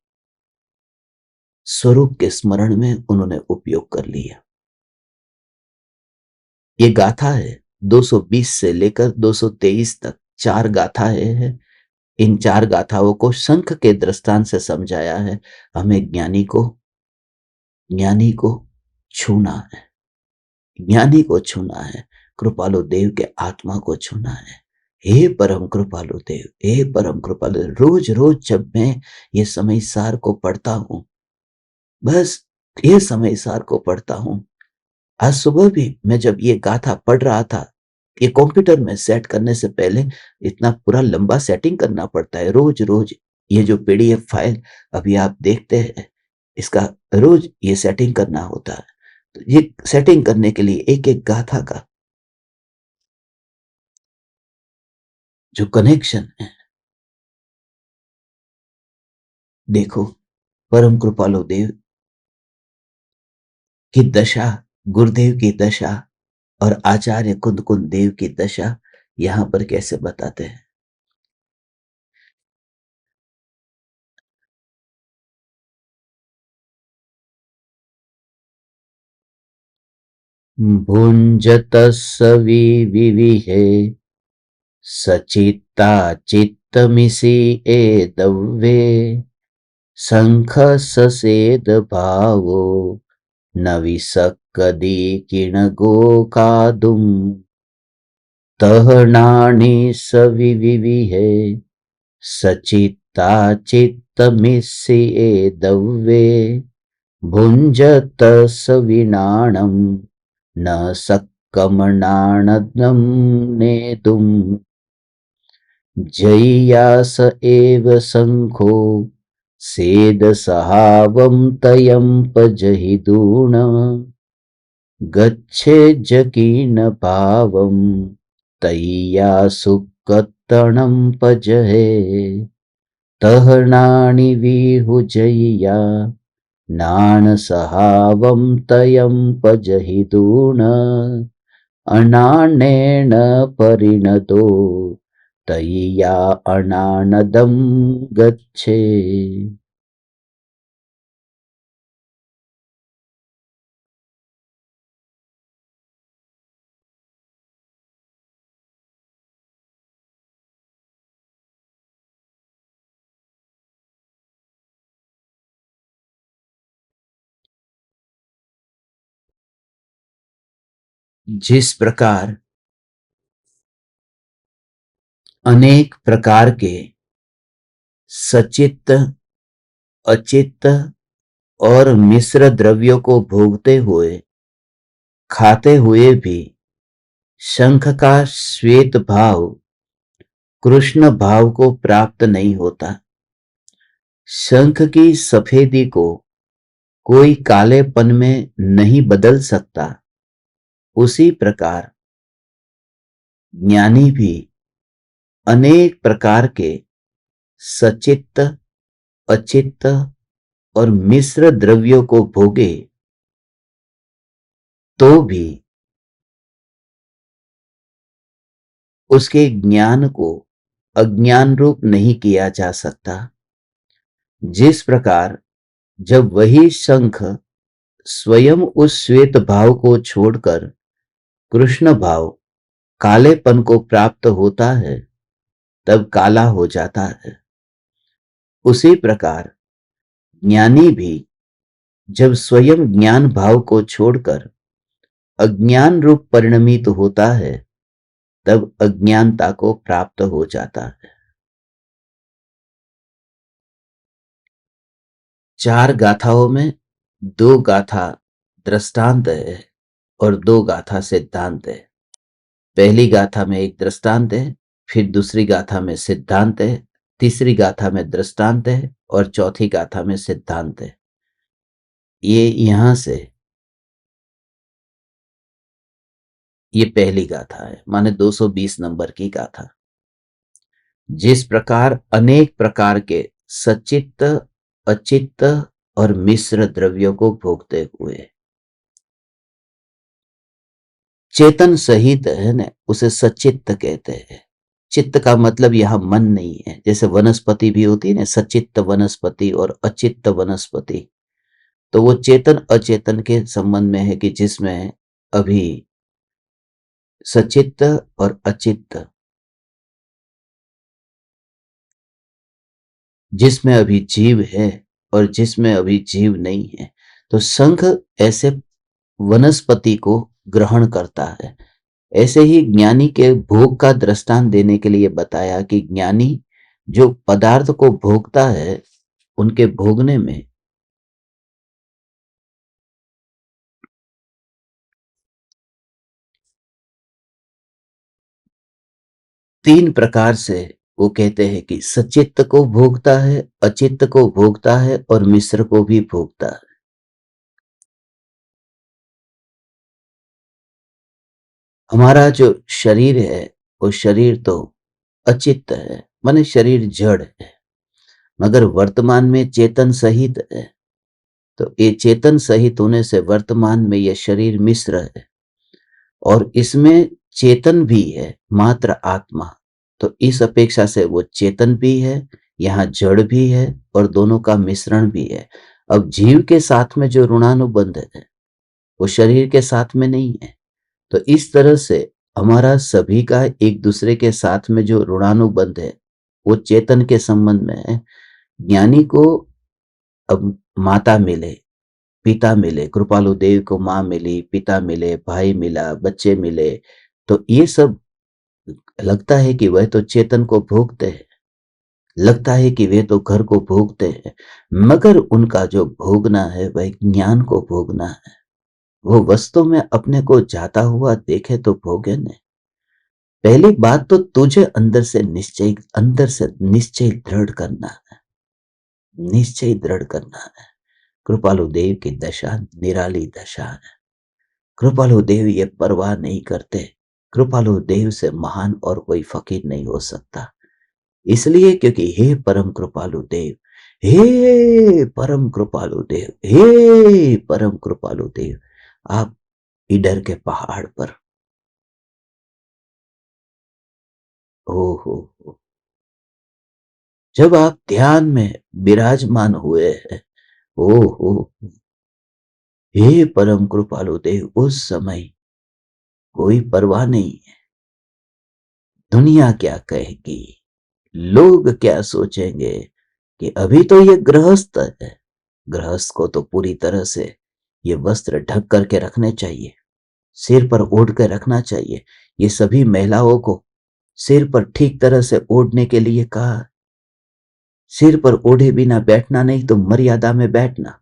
स्वरूप के स्मरण में उन्होंने उपयोग कर लिया। ये गाथा है 220 से लेकर 223 तक, 4 गाथाएं है। इन 4 गाथाओं को शंख के दृष्टांत से समझाया है। हमें ज्ञानी को छूना है, ज्ञानी को छूना है, कृपालु देव के आत्मा को छूना है। हे परम कृपालु देव, हे परम कृपालु देव। रोज रोज जब मैं ये समय सार को पढ़ता हूं, बस ये समय सार को पढ़ता हूं। आज सुबह भी मैं जब ये गाथा पढ़ रहा था, ये कंप्यूटर में सेट करने से पहले इतना पूरा लंबा सेटिंग करना पड़ता है रोज रोज। ये जो पीडीएफ फाइल अभी आप देखते हैं, इसका रोज ये सेटिंग करना होता है। तो ये सेटिंग करने के लिए एक एक गाथा का जो कनेक्शन है, देखो परम कृपालु देव की दशा, गुरुदेव की दशा और आचार्य कुंद कुंद देव की दशा यहां पर कैसे बताते हैं। भुञ्जतः विविहे सचित्ता चित्तमिषि एतव्ये शङ्खससेद भावो न विसक्कदिकिणगोकादुम् तह्नानि सविविहे सचित्ता चित्तमिषि एतव्ये भुञ्जत सविनाणम् न सक्कमनानदं नेतुम् जय्यास एव शङ्खो सेदसहावं तयं पजहिदूण गच्छेज्जकीनभावं तय्यासुकत्तणं पजहे तह्नानि विहुजय्या नाणसहावं तयं पजहिदूण अनानेन परिणतो तय्या अनानदं गच्छे। जिस प्रकार अनेक प्रकार के सचित्त, अचित्त और मिश्र द्रव्यों को भोगते हुए, खाते हुए भी शंख का श्वेत भाव कृष्ण भाव को प्राप्त नहीं होता। शंख की सफेदी को कोई कालेपन में नहीं बदल सकता। उसी प्रकार ज्ञानी भी अनेक प्रकार के सचित्त, अचित्त और मिश्र द्रव्यों को भोगे तो भी उसके ज्ञान को अज्ञान रूप नहीं किया जा सकता। जिस प्रकार जब वही शंख स्वयं उस श्वेत भाव को छोड़कर कृष्ण भाव कालेपन को प्राप्त होता है, तब काला हो जाता है। उसी प्रकार ज्ञानी भी जब स्वयं ज्ञान भाव को छोड़कर अज्ञान रूप परिणमित होता है, तब अज्ञानता को प्राप्त हो जाता है। 4 गाथाओं में 2 गाथा दृष्टांत है और 2 गाथा सिद्धांत है। पहली गाथा में एक दृष्टांत है, फिर दूसरी गाथा में सिद्धांत है, तीसरी गाथा में दृष्टांत है और चौथी गाथा में सिद्धांत है। ये पहली गाथा है, माने 220 नंबर की गाथा। जिस प्रकार अनेक प्रकार के सचित्त, अचित्त और मिश्र द्रव्यों को भोगते हुए चेतन सहित है ना, उसे सचित्त कहते हैं। चित्त का मतलब यहां मन नहीं है। जैसे वनस्पति भी होती है ना, सचित्त वनस्पति और अचित्त वनस्पति, तो वो चेतन अचेतन के संबंध में है कि जिसमें अभी सचित्त और अचित्त, जिसमें अभी जीव है और जिसमें अभी जीव नहीं है। तो शंख ऐसे वनस्पति को ग्रहण करता है। ऐसे ही ज्ञानी के भोग का दृष्टांत देने के लिए बताया कि ज्ञानी जो पदार्थ को भोगता है, उनके भोगने में तीन प्रकार से वो कहते हैं कि सचित्त को भोगता है, अचित्त को भोगता है और मिश्र को भी भोगता है। हमारा जो शरीर है, वो शरीर तो अचित्त है, माने शरीर जड़ है, मगर वर्तमान में चेतन सहित है। तो ये चेतन सहित होने से वर्तमान में यह शरीर मिश्र है और इसमें चेतन भी है, मात्र आत्मा। तो इस अपेक्षा से वो चेतन भी है, यहाँ जड़ भी है और दोनों का मिश्रण भी है। अब जीव के साथ में जो ऋणानुबंध है, वो शरीर के साथ में नहीं है। तो इस तरह से हमारा सभी का एक दूसरे के साथ में जो ऋणानुबंध है, वो चेतन के संबंध में है। ज्ञानी को अब माता मिले, पिता मिले, कृपालु देव को माँ मिली, पिता मिले, भाई मिला, बच्चे मिले, तो ये सब लगता है कि वह तो चेतन को भोगते हैं, लगता है कि वे तो घर को भोगते हैं, मगर उनका जो भोगना है वह ज्ञान को भोगना है। वो वास्तव में अपने को जाता हुआ देखे तो भोगे नहीं। पहली बात तो तुझे अंदर से निश्चय दृढ़ करना है, निश्चय दृढ़ करना है। कृपालु देव की दशा निराली दशा है। कृपालु देव ये परवाह नहीं करते। कृपालु देव से महान और कोई फकीर नहीं हो सकता। इसलिए क्योंकि हे परम कृपालु देव, हे परम कृपालु देव, हे परम कृपालु देव, आप ईडर के पहाड़ पर, ओ हो, जब आप ध्यान में विराजमान हुए हैं, ओ हो, हे परम कृपालु देव, उस समय कोई परवाह नहीं है। दुनिया क्या कहेगी, लोग क्या सोचेंगे, कि अभी तो ये गृहस्थ है। गृहस्थ को तो पूरी तरह से ये वस्त्र ढक करके रखने चाहिए। सिर पर ओढ़ कर रखना चाहिए। ये सभी महिलाओं को सिर पर ठीक तरह से ओढ़ने के लिए कहा। सिर पर ओढ़े बिना बैठना नहीं, तो मर्यादा में बैठना।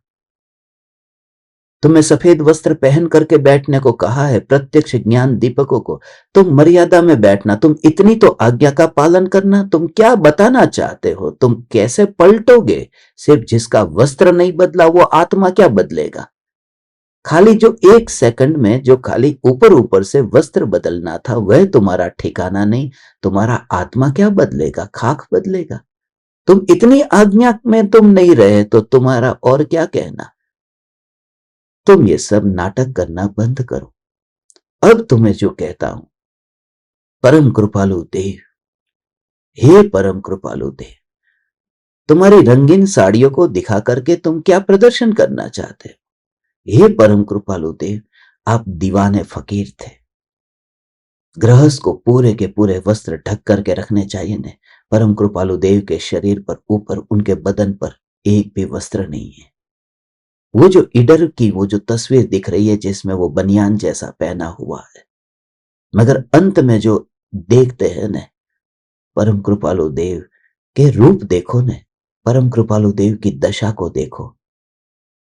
तुम्हें सफेद वस्त्र पहन करके बैठने को कहा है प्रत्यक्ष ज्ञान दीपकों को। तुम मर्यादा में बैठना, तुम इतनी तो आज्ञा का पालन करना। तुम क्या बताना चाहते हो? तुम कैसे पलटोगे? सिर्फ जिसका वस्त्र नहीं बदला वो आत्मा क्या बदलेगा? खाली जो 1 सेकंड में जो खाली ऊपर ऊपर से वस्त्र बदलना था वह तुम्हारा ठिकाना नहीं। तुम्हारा आत्मा क्या बदलेगा? खाक बदलेगा। तुम इतनी आज्ञा में तुम नहीं रहे तो तुम्हारा और क्या कहना। तुम ये सब नाटक करना बंद करो। अब तुम्हें जो कहता हूं, परम कृपालु देव, हे परम कृपालु देव, तुम्हारी रंगीन साड़ियों को दिखा करके तुम क्या प्रदर्शन करना चाहते हो? हे परम कृपालु देव, आप दीवाने फकीर थे। गृहस्थ को पूरे के पूरे वस्त्र ढक करके रखने चाहिए ने। परम कृपालु देव के शरीर पर ऊपर उनके बदन पर एक भी वस्त्र नहीं है। वो जो ईडर की वो जो तस्वीर दिख रही है जिसमें वो बनियान जैसा पहना हुआ है, मगर अंत में जो देखते हैं ने, परम कृपालु देव के रूप देखो ने। परम कृपालु देव की दशा को देखो,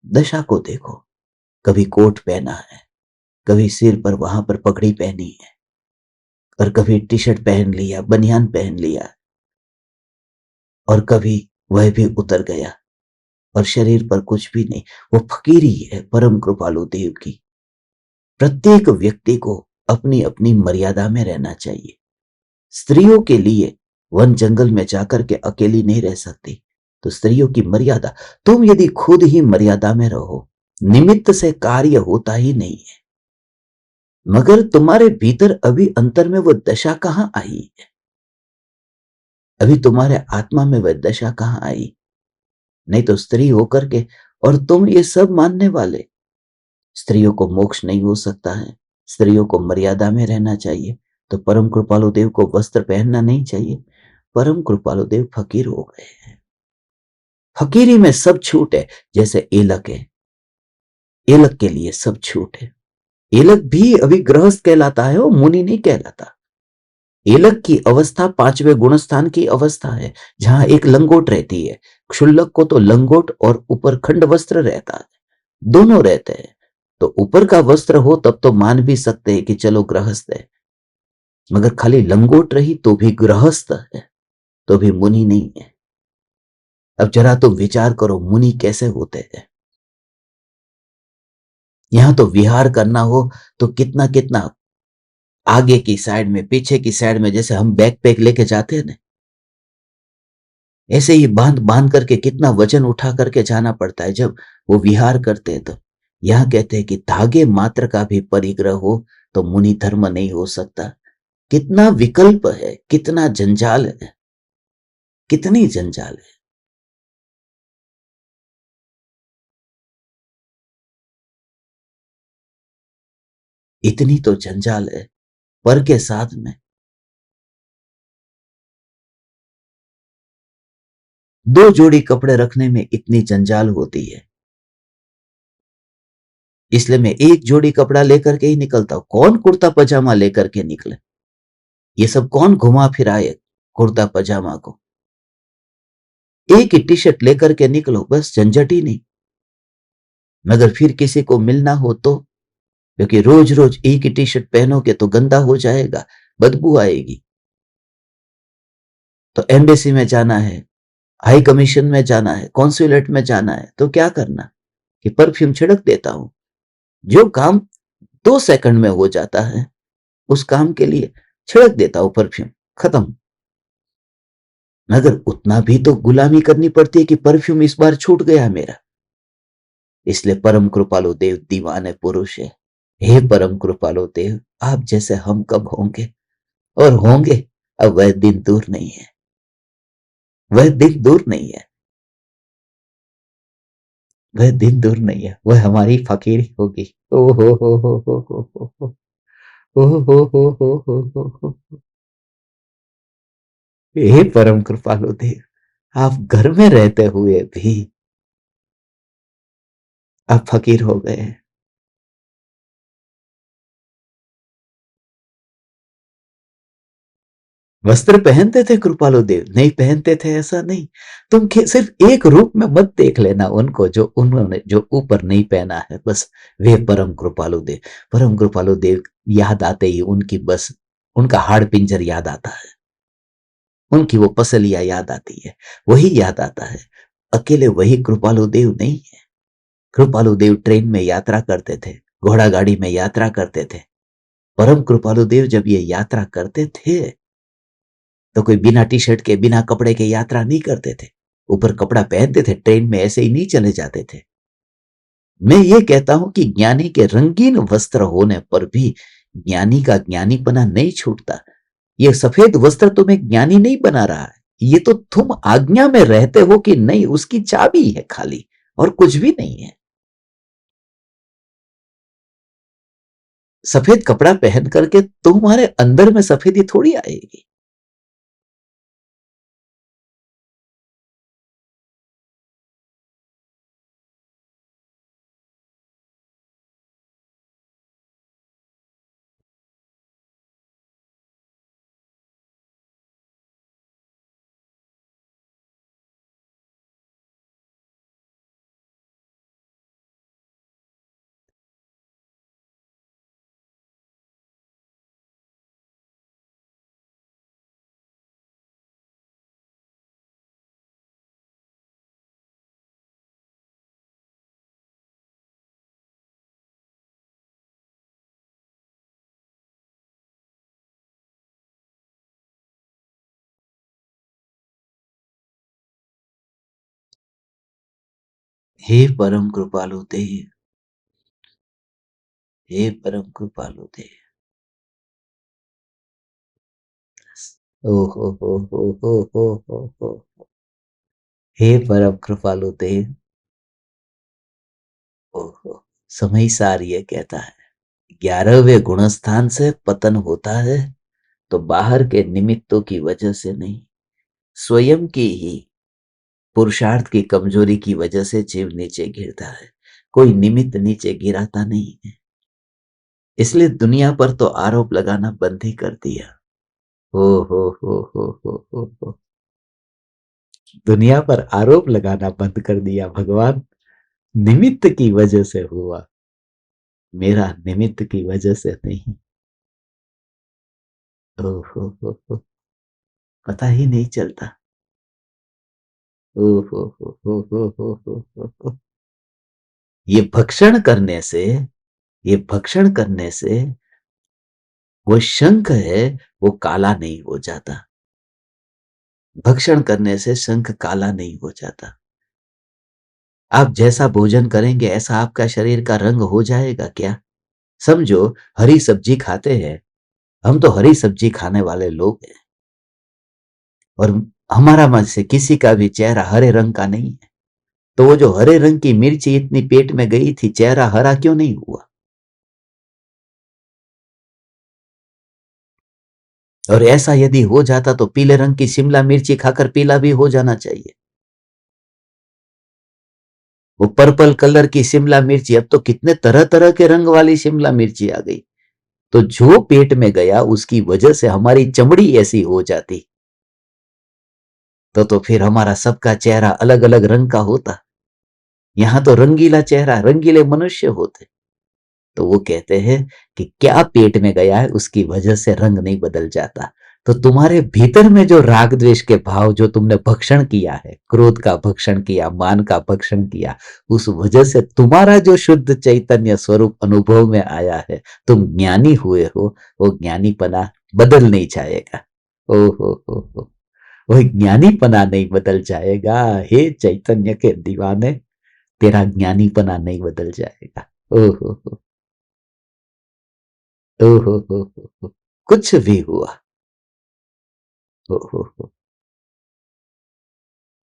दशा को देखो। कभी कोट पहना है, कभी सिर पर वहां पर पगड़ी पहनी है, और कभी टी शर्ट पहन लिया, बनियान पहन लिया, और कभी वह भी उतर गया और शरीर पर कुछ भी नहीं। वो फकीरी है परम कृपालु देव की। प्रत्येक व्यक्ति को अपनी अपनी मर्यादा में रहना चाहिए। स्त्रियों के लिए वन जंगल में जाकर के अकेली नहीं रह सकती, तो स्त्रियों की मर्यादा। तुम यदि खुद ही मर्यादा में रहो, निमित्त से कार्य होता ही नहीं है। मगर तुम्हारे भीतर अभी अंतर में वो दशा कहां आई है? अभी तुम्हारे आत्मा में वह दशा कहां आई? नहीं तो स्त्री होकर के और तुम ये सब मानने वाले। स्त्रियों को मोक्ष नहीं हो सकता है, स्त्रियों को मर्यादा में रहना चाहिए, तो परम कृपालु देव को वस्त्र पहनना नहीं चाहिए। परम कृपालु देव फकीर हो गए हैं। फकीरी में सब छूट है। जैसे एलक है, एलक के लिए सब छूट है। एलक भी अभी गृहस्थ कहलाता है, वो मुनि नहीं कहलाता। एलक की अवस्था 5वें गुणस्थान की अवस्था है, जहां एक लंगोट रहती है। क्षुल्लक को तो लंगोट और ऊपर खंड वस्त्र रहता है, दोनों रहते हैं। तो ऊपर का वस्त्र हो तब तो मान भी सकते हैं कि चलो गृहस्थ है, मगर खाली लंगोट रही तो भी गृहस्थ है, तो भी मुनि नहीं है। अब जरा तुम विचार करो मुनि कैसे होते हैं। यहां तो विहार करना हो तो कितना कितना आगे की साइड में, पीछे की साइड में, जैसे हम बैग पैक लेके जाते हैं ना, ऐसे ही बांध बांध करके कितना वजन उठा करके जाना पड़ता है जब वो विहार करते हैं। तो यहां कहते हैं कि धागे मात्र का भी परिग्रह हो तो मुनि धर्म नहीं हो सकता। कितना विकल्प है, कितना जंजाल है, कितनी जंजाल है। इतनी तो जंजाल है। पर के साथ में 2 जोड़ी कपड़े रखने में इतनी जंजाल होती है, इसलिए मैं एक जोड़ी कपड़ा लेकर के ही निकलता हूं। कौन कुर्ता पजामा लेकर के निकले? ये सब कौन घुमा फिराए कुर्ता पजामा को? एक ही टी शर्ट लेकर के निकलो, बस, झंझट ही नहीं। मगर फिर किसी को मिलना हो तो, क्योंकि रोज रोज एक ही टी शर्ट पहनोगे तो गंदा हो जाएगा, बदबू आएगी। तो एम्बेसी में जाना है, हाई कमीशन में जाना है, कॉन्सुलेट में जाना है, तो क्या करना कि परफ्यूम छिड़क देता हूं। जो काम 2 सेकंड में हो जाता है उस काम के लिए छिड़क देता हूं परफ्यूम, खत्म। मगर उतना भी तो गुलामी करनी पड़ती है कि परफ्यूम इस बार छूट गया मेरा। इसलिए परम कृपालु देव दीवाने पुरुष है। हे परम कृपालु देव, आप जैसे हम कब होंगे? और होंगे, अब वह दिन दूर नहीं है, वह दिन दूर नहीं है, वह दिन दूर नहीं है। वह हमारी फकीरी होगी। ओ हो ओ हो। हे परम कृपालु देव, आप घर में रहते हुए भी आप फकीर हो गए हैं। वस्त्र पहनते थे कृपालु देव, नहीं पहनते थे ऐसा नहीं। तुम सिर्फ एक रूप में मत देख लेना उनको, जो उन्होंने जो ऊपर नहीं पहना है, बस वे परम कृपालु देव। परम कृपालु देव याद आते ही उनकी बस उनका हाड़ पिंजर याद आता है, उनकी वो पसलियां याद आती है, वही याद आता है। अकेले वही कृपालु देव नहीं है। कृपालु देव ट्रेन में यात्रा करते थे, घोड़ा गाड़ी में यात्रा करते थे। परम कृपालु देव जब ये यात्रा करते थे तो कोई बिना टी शर्ट के बिना कपड़े के यात्रा नहीं करते थे, ऊपर कपड़ा पहनते थे, ट्रेन में ऐसे ही नहीं चले जाते थे। मैं ये कहता हूं कि ज्ञानी के रंगीन वस्त्र होने पर भी ज्ञानी का ज्ञानीपना नहीं छूटता। ये सफेद वस्त्र तुम्हें ज्ञानी नहीं बना रहा है, ये तो तुम आज्ञा में रहते हो कि नहीं, उसकी चाबी है खाली, और कुछ भी नहीं है। सफेद कपड़ा पहन करके तुम्हारे अंदर में सफेदी थोड़ी आएगी। हे परम कृपालु देव, हे परम कृपालु देव। ओ हो। हे परम कृपालु देव। ओहो। समय सार ये कहता है, 11वें गुणस्थान से पतन होता है तो बाहर के निमित्तों की वजह से नहीं, स्वयं की ही पुरुषार्थ की कमजोरी की वजह से जीव नीचे गिरता है। कोई निमित्त नीचे गिराता नहीं है। इसलिए दुनिया पर तो आरोप लगाना बंद ही कर दिया। हो हो। दुनिया पर आरोप लगाना बंद कर दिया भगवान। निमित्त की वजह से हुआ, मेरा निमित्त की वजह से नहीं। ओ हो, पता ही नहीं चलता। ओ हो। ये भक्षण करने से, ये भक्षण करने से वो शंख है, वो काला नहीं हो जाता। भक्षण करने से शंख काला नहीं हो जाता। आप जैसा भोजन करेंगे ऐसा आपका शरीर का रंग हो जाएगा क्या? समझो, हरी सब्जी खाते हैं, हम तो हरी सब्जी खाने वाले लोग हैं, और हमारा में से किसी का भी चेहरा हरे रंग का नहीं है। तो वो जो हरे रंग की मिर्ची इतनी पेट में गई थी, चेहरा हरा क्यों नहीं हुआ? और ऐसा यदि हो जाता तो पीले रंग की शिमला मिर्ची खाकर पीला भी हो जाना चाहिए। वो पर्पल कलर की शिमला मिर्ची, अब तो कितने तरह तरह के रंग वाली शिमला मिर्ची आ गई। तो जो पेट में गया उसकी वजह से हमारी चमड़ी ऐसी हो जाती, तो फिर हमारा सबका चेहरा अलग अलग रंग का होता। यहां तो रंगीला चेहरा, रंगीले मनुष्य होते। तो वो कहते हैं कि क्या पेट में गया है उसकी वजह से रंग नहीं बदल जाता। तो तुम्हारे भीतर में जो राग द्वेष के भाव जो तुमने भक्षण किया है, क्रोध का भक्षण किया, मान का भक्षण किया, उस वजह से तुम्हारा जो शुद्ध चैतन्य स्वरूप अनुभव में आया है, तुम ज्ञानी हुए हो, वो ज्ञानीपना बदल नहीं जाएगा। ओ हो, वो ज्ञानीपना नहीं बदल जाएगा। हे चैतन्य के दीवाने, तेरा ज्ञानीपना नहीं बदल जाएगा। ओ हो, ओ हो। कुछ भी हुआ। हो।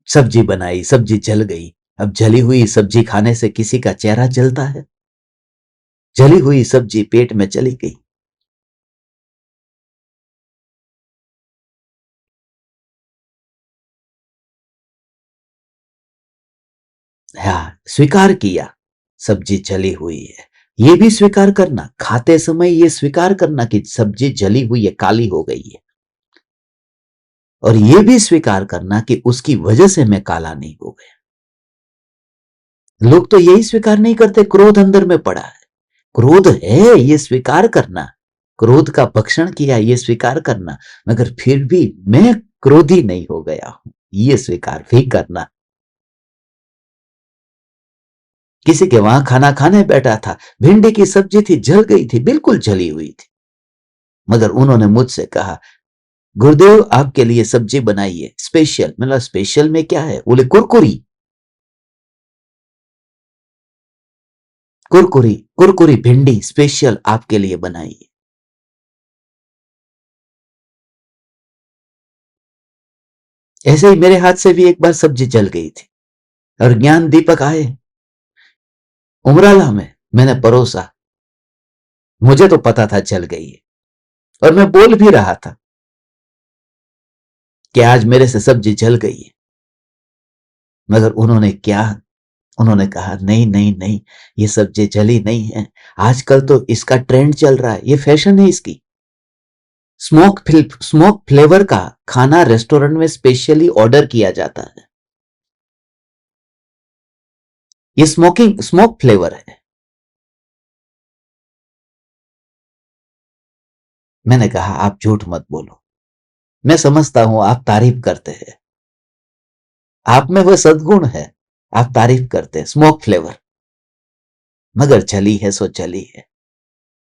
सब्जी बनाई, सब्जी जल गई। अब जली हुई सब्जी खाने से किसी का चेहरा जलता है? जली हुई सब्जी पेट में चली गई। हाँ, स्वीकार किया, सब्जी जली हुई है। ये भी स्वीकार करना, खाते समय ये स्वीकार करना कि सब्जी जली हुई है, काली हो गई है। और ये भी स्वीकार करना कि उसकी वजह से मैं काला नहीं हो गया। लोग तो यही स्वीकार नहीं करते, क्रोध अंदर में पड़ा है, क्रोध है ये स्वीकार करना, क्रोध का भक्षण किया ये स्वीकार करना, मगर फिर भी मैं क्रोधी नहीं हो गया हूं ये स्वीकार भी करना। किसी के वहां खाना खाने बैठा था, भिंडी की सब्जी थी, जल गई थी, बिल्कुल जली हुई थी, मगर उन्होंने मुझसे कहा गुरुदेव आपके लिए सब्जी बनाई है स्पेशल। मतलब स्पेशल में क्या है? बोले कुरकुरी, कुरकुरी, कुरकुरी भिंडी स्पेशल आपके लिए बनाई है। ऐसे ही मेरे हाथ से भी एक बार सब्जी जल गई थी और ज्ञान दीपक आए उमराला में, मैंने परोसा, मुझे तो पता था जल गई है और मैं बोल भी रहा था कि आज मेरे से सब्जी जल गई है, मगर उन्होंने क्या, उन्होंने कहा नहीं नहीं नहीं, ये सब्जी जली नहीं है, आजकल तो इसका ट्रेंड चल रहा है, ये फैशन है इसकी, स्मोक फ्लेवर का खाना रेस्टोरेंट में स्पेशली ऑर्डर किया जाता है, ये स्मोक फ्लेवर है। मैंने कहा आप झूठ मत बोलो, मैं समझता हूं आप तारीफ करते हैं, आप में वह सद्गुण है, आप तारीफ करते हैं स्मोक फ्लेवर, मगर जली है सो जली है,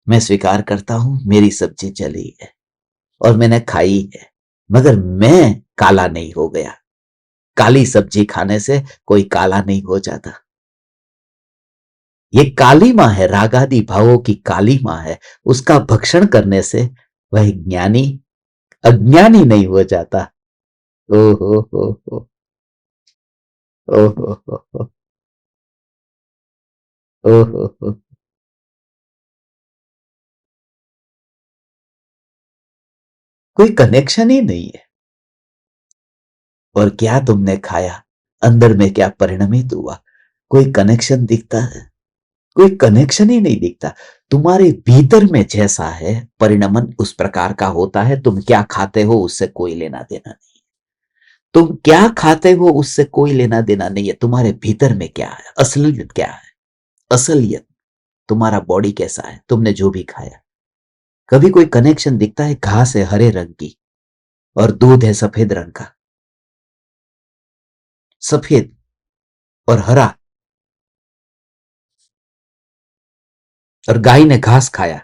मैं स्वीकार करता हूं मेरी सब्जी जली है और मैंने खाई है, मगर मैं काला नहीं हो गया, काली सब्जी खाने से कोई काला नहीं हो जाता। ये काली मां है, रागादि भावों की काली मां है, उसका भक्षण करने से वह ज्ञानी अज्ञानी नहीं हो जाता। ओ हो ओ हो ओ हो। कोई कनेक्शन ही नहीं है। और क्या तुमने खाया, अंदर में क्या परिणमित हुआ, कोई कनेक्शन दिखता है? कोई कनेक्शन ही नहीं दिखता। तुम्हारे भीतर में जैसा है परिणमन उस प्रकार का होता है, तुम क्या खाते हो उससे कोई लेना देना नहीं, तुम क्या खाते हो उससे कोई लेना देना नहीं है, तुम्हारे भीतर में क्या है, असलियत क्या है, असलियत तुम्हारा बॉडी कैसा है, तुमने जो भी खाया। कभी कोई कनेक्शन दिखता है? घास है हरे रंग की और दूध है सफेद रंग का, सफेद और हरा, और गाय ने घास खाया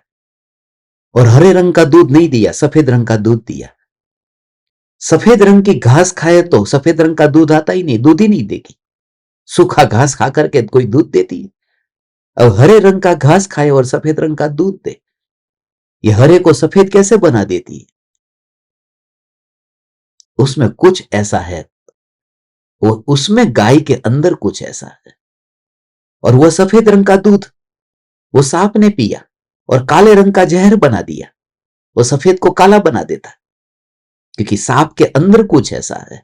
और हरे रंग का दूध नहीं दिया, सफेद रंग का दूध दिया। सफेद रंग की घास खाए तो सफेद रंग का दूध आता ही नहीं, दूध ही नहीं देगी, सूखा घास खा करके कोई दूध देती है? अब हरे रंग का घास खाए और सफेद रंग का दूध दे, ये हरे को सफेद कैसे बना देती है? उसमें कुछ ऐसा है, वो उसमें गाय के अंदर कुछ ऐसा है। और वह सफेद रंग का दूध वो सांप ने पिया और काले रंग का जहर बना दिया, वो सफेद को काला बना देता, क्योंकि सांप के अंदर कुछ ऐसा है।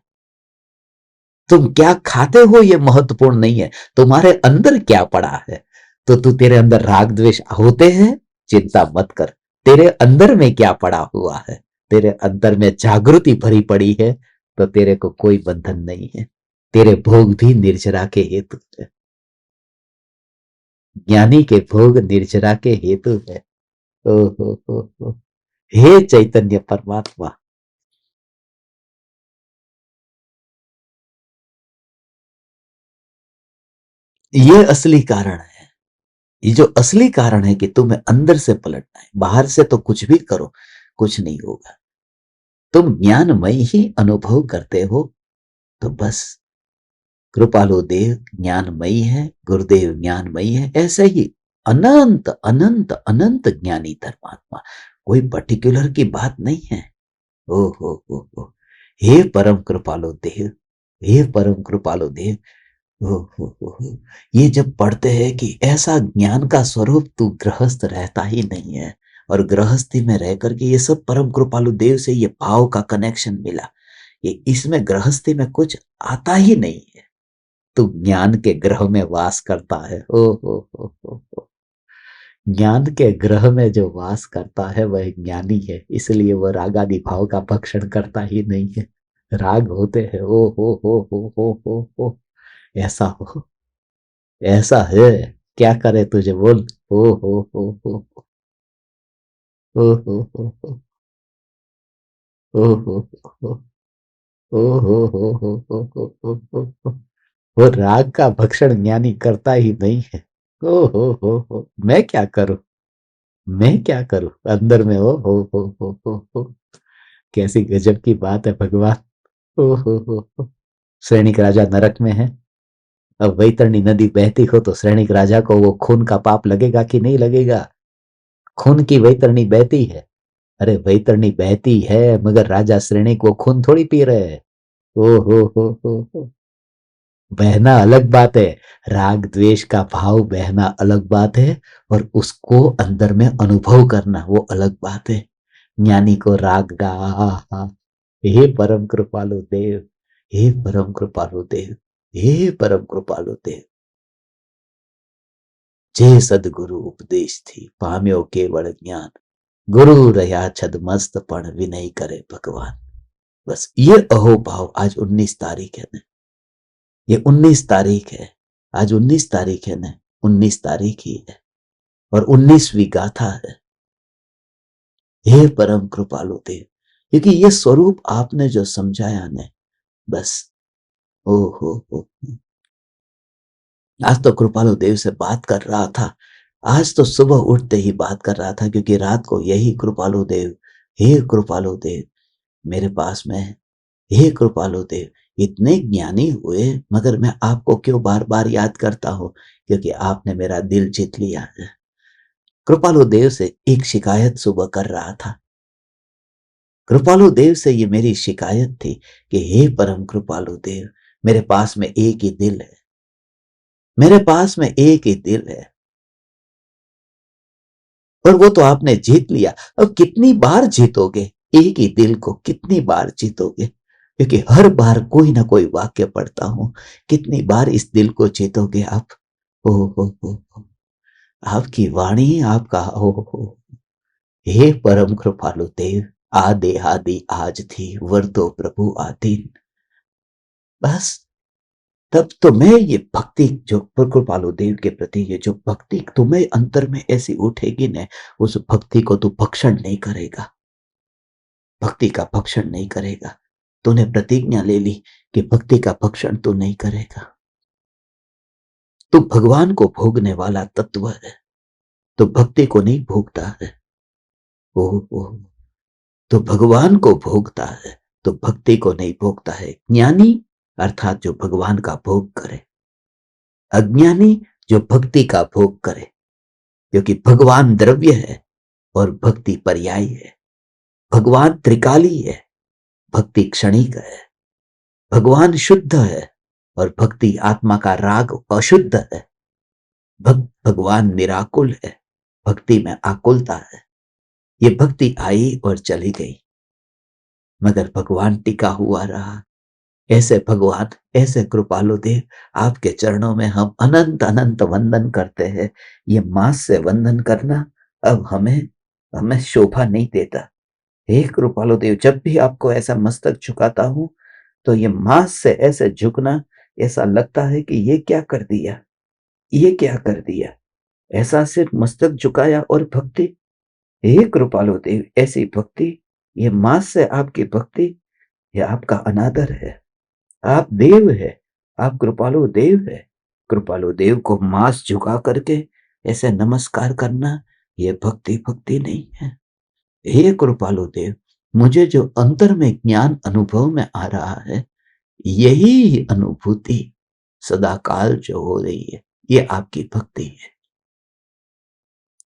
तुम क्या खाते हो ये महत्वपूर्ण नहीं है, तुम्हारे अंदर क्या पड़ा है। तो तू तेरे अंदर राग द्वेष होते हैं, चिंता मत कर, तेरे अंदर में क्या पड़ा हुआ है, तेरे अंदर में जागृति भरी पड़ी है, तो तेरे को कोई बंधन नहीं है, तेरे भोग भी निर्जरा के हेतु है, ज्ञानी के भोग निर्जरा के हेतु है। ओ हो, हे चैतन्य परमात्मा। ये असली कारण है, ये जो असली कारण है कि तुम्हें अंदर से पलटना है, बाहर से तो कुछ भी करो कुछ नहीं होगा। तुम ज्ञानमय ही अनुभव करते हो, तो बस कृपालु देव ज्ञानमयी है, गुरुदेव ज्ञानमयी है, ऐसे ही अनंत अनंत अनंत ज्ञानी धर्मात्मा, कोई पर्टिकुलर की बात नहीं है। ओ हो, हे परम कृपालु देव, हे परम कृपालु देव। हो, ये जब पढ़ते हैं कि ऐसा ज्ञान का स्वरूप तू गृहस्थ रहता ही नहीं है, और गृहस्थी में रह करके ये सब परम कृपालु देव से ये भाव का कनेक्शन मिला, ये इसमें गृहस्थी में कुछ आता ही नहीं है, तू ज्ञान के ग्रह में वास करता है। ओ हो, ज्ञान के ग्रह में जो वास करता है वह ज्ञानी है, इसलिए वह रागादि भाव का भक्षण करता ही नहीं है। राग होते हैं, ओ हो, ऐसा हो, ऐसा है, क्या करे तुझे बोल, ओ हो, ओ हो, ओ हो, ओ हो। वो राग का भक्षण ज्ञानी करता ही नहीं है। ओ हो, मैं क्या करूं, मैं क्या करूं, अंदर में हो। कैसी गजब की बात है भगवान। ओ हो। सैनिक राजा नरक में है। अब वैतरणी नदी बहती हो तो सैनिक राजा को वो खून का पाप लगेगा कि नहीं लगेगा? खून की वैतरणी बहती है। अरे वैतरणी बहती है मगर राजा सैनिक वो खून थोड़ी पी रहे हैं। ओ हो। बहना अलग बात है, राग द्वेष का भाव बहना अलग बात है, और उसको अंदर में अनुभव करना वो अलग बात है। ज्ञानी को राग गा, हे परम कृपालु देव, हे परम कृपालु देव, हे परम कृपालु देव, जे सदगुरु उपदेश थी पाम्यो केवल ज्ञान, गुरु रहा छदमस्त पण विनय करे भगवान। बस ये अहोभाव आज 19 तारीख है ना, ये 19 तारीख है, आज 19 तारीख है ना, 19 तारीख ही है और 19वीं गाथा है। हे परम कृपालु देव, क्योंकि ये स्वरूप आपने जो समझाया ने, बस ओ हो। आज तो कृपालु देव से बात कर रहा था, आज तो सुबह उठते ही बात कर रहा था, क्योंकि रात को यही कृपालु देव, हे कृपालु देव मेरे पास में है, हे कृपालु देव। इतने ज्ञानी हुए मगर मैं आपको क्यों बार बार याद करता हूं, क्योंकि आपने मेरा दिल जीत लिया है। कृपालु देव से एक शिकायत सुबह कर रहा था, कृपालु देव से ये मेरी शिकायत थी कि हे परम कृपालु देव, मेरे पास में एक ही दिल है, मेरे पास में एक ही दिल है, और वो तो आपने जीत लिया। अब कितनी बार जीतोगे एक ही दिल को, कितनी बार जीतोगे? क्योंकि हर बार कोई ना कोई वाक्य पढ़ता हूं, कितनी बार इस दिल को जीतोगे आप? ओ हो। आपकी वाणी, आपका ओ हो। हे परम कृपालु देव, आदे आदि आज थी वर्तो प्रभु आदीन। बस तब तो मैं ये भक्ति जो कृपालु देव के प्रति, ये जो भक्ति तुम्हें अंतर में ऐसी उठेगी न, उस भक्ति को तू भक्षण नहीं करेगा, भक्ति का भक्षण नहीं करेगा। तूने प्रतिज्ञा ले ली कि भक्ति का भक्षण तू नहीं करेगा। तू भगवान को भोगने वाला तत्व है, तो भक्ति को नहीं भोगता है। ओ तो भगवान को भोगता है, तो भक्ति को नहीं भोगता है। ज्ञानी अर्थात जो भगवान का भोग करे, अज्ञानी जो भक्ति का भोग करे, क्योंकि भगवान द्रव्य है और भक्ति पर्यायी है। भगवान त्रिकाली है, भक्ति क्षणिक है। भगवान शुद्ध है और भक्ति आत्मा का राग अशुद्ध है। भगवान निराकुल है, भक्ति में आकुलता है। ये भक्ति आई और चली गई मगर भगवान टिका हुआ रहा। ऐसे भगवान, ऐसे कृपालु देव, आपके चरणों में हम अनंत अनंत वंदन करते हैं। ये मांस से वंदन करना अब हमें हमें शोभा नहीं देता। हे कृपालु देव, जब भी आपको ऐसा मस्तक झुकाता हूं तो ये मांस से ऐसे झुकना, ऐसा लगता है कि ये क्या कर दिया, ये क्या कर दिया। ऐसा सिर्फ मस्तक झुकाया और भक्ति, हे कृपालु देव, ऐसी भक्ति, ये मांस से आपकी भक्ति, ये आपका अनादर है। आप देव है, आप कृपालु देव है। कृपालु देव को मांस झुका करके ऐसे नमस्कार करना, ये भक्ति भक्ति नहीं है। हे कृपालु देव, मुझे जो अंतर में ज्ञान अनुभव में आ रहा है, यही अनुभूति सदा काल जो हो रही है, ये आपकी भक्ति है।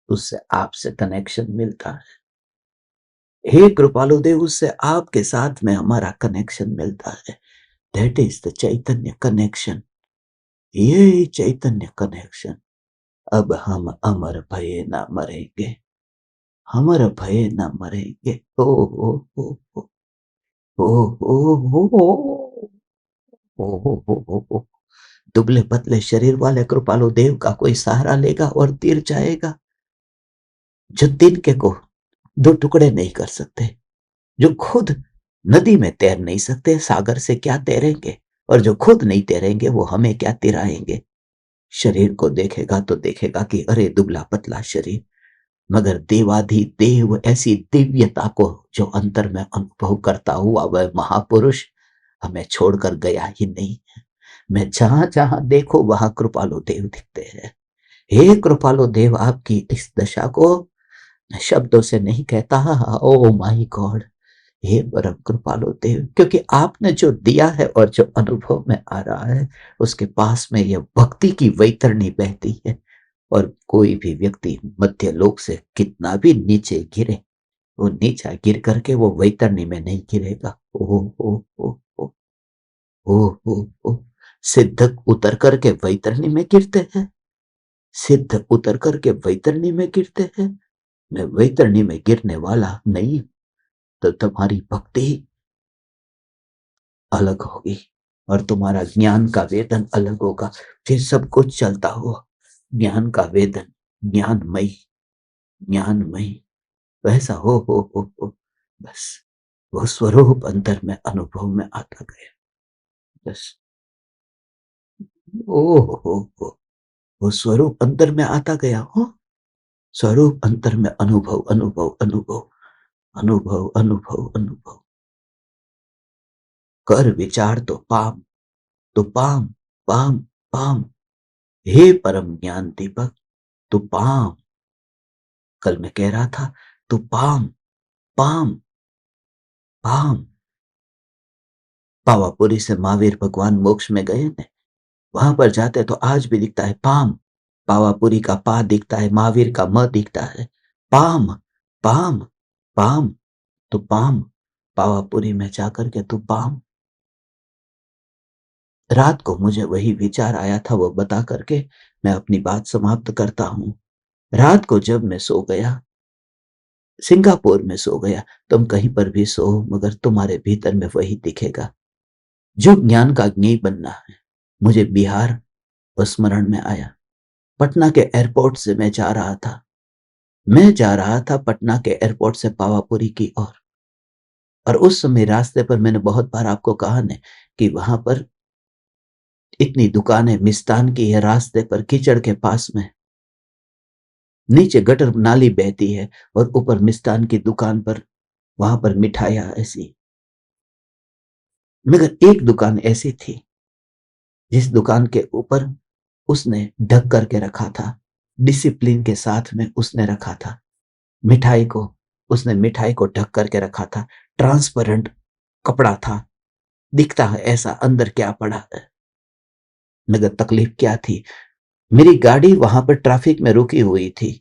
उससे आपसे कनेक्शन मिलता है। हे कृपालु देव, उससे आपके साथ में हमारा कनेक्शन मिलता है। That is the Chaitanya connection, ये चैतन्य कनेक्शन। अब हम अमर भये ना मरेंगे, अमर भये ना मरेंगे। ओ हो ओ हो। दुबले पतले शरीर वाले कृपालु देव का कोई सहारा लेगा और तीर जाएगा। जो तिनके को दो टुकड़े नहीं कर सकते, जो खुद नदी में तैर नहीं सकते, सागर से क्या तैरेंगे, और जो खुद नहीं तैरेंगे वो हमें क्या तिराएंगे। शरीर को देखेगा तो देखेगा कि अरे दुबला पतला शरीर, मगर देवाधिदेव ऐसी दिव्यता को जो अंतर में अनुभव करता हुआ वह महापुरुष हमें छोड़कर गया ही नहीं। मैं जहां जहां देखो वहां कृपालु देव दिखते हैं। हे कृपालु देव, आपकी इस दशा को शब्दों से नहीं कहता। ओ माय गॉड, हे परम कृपालु देव, क्योंकि आपने जो दिया है और जो अनुभव में आ रहा है उसके पास में यह भक्ति की वैतरणी बहती है। और कोई भी व्यक्ति मध्य लोक से कितना भी नीचे गिरे, वो नीचा गिर करके वो वैतरणी में नहीं गिरेगा। ओ ओ ओ ओ सिद्धक उतर करके वैतरणी में गिरते हैं, सिद्ध उतर करके वैतरणी में गिरते हैं। मैं वैतरणी में गिरने वाला नहीं, तो तुम्हारी भक्ति अलग होगी और तुम्हारा ज्ञान का वेदन अलग होगा। फिर सब कुछ चलता हुआ ज्ञान का वेदन, ज्ञानमयी, ज्ञानमयी वैसा हो। बस वो स्वरूप अंतर में अनुभव में आता गया। बस ओ हो, वो स्वरूप अंतर में आता गया हो। स्वरूप अंतर में अनुभव अनुभव अनुभव अनुभव अनुभव अनुभव। कर विचार तो पाम, तो पाम पाम पाम। हे परम ज्ञान दीपक, तू पाम। कल मैं कह रहा था तू पाम पाम पाम। पावापुरी से महावीर भगवान मोक्ष में गए ने, वहां पर जाते तो आज भी दिखता है पाम। पावापुरी का पा दिखता है, महावीर का म दिखता है। पाम पाम पाम, तो पाम। पावापुरी में जाकर के तू पाम। रात को मुझे वही विचार आया था, वो बता करके मैं अपनी बात समाप्त करता हूं। रात को जब मैं सो गया, सिंगापुर में सो गया, तुम कहीं पर भी सो मगर तुम्हारे भीतर में वही दिखेगा जो ज्ञान का ज्ञेय बनना है। मुझे बिहार स्मरण में आया। पटना के एयरपोर्ट से मैं जा रहा था पटना के एयरपोर्ट से पावापुरी की ओर। और उस समय रास्ते पर मैंने बहुत बार आपको कहा ने कि वहां पर इतनी दुकानें मिष्टान की है, रास्ते पर कीचड़ के पास में नीचे गटर नाली बहती है और ऊपर मिष्टान की दुकान पर, वहां पर मिठाइयां ऐसी। मगर एक दुकान ऐसी थी जिस दुकान के ऊपर उसने ढक करके रखा था, डिसिप्लिन के साथ में उसने रखा था मिठाई को। उसने मिठाई को ढक करके रखा था, ट्रांसपेरेंट कपड़ा था, दिखता है ऐसा अंदर क्या पड़ा है। मगर तकलीफ क्या थी, मेरी गाड़ी वहां पर ट्रैफिक में रुकी हुई थी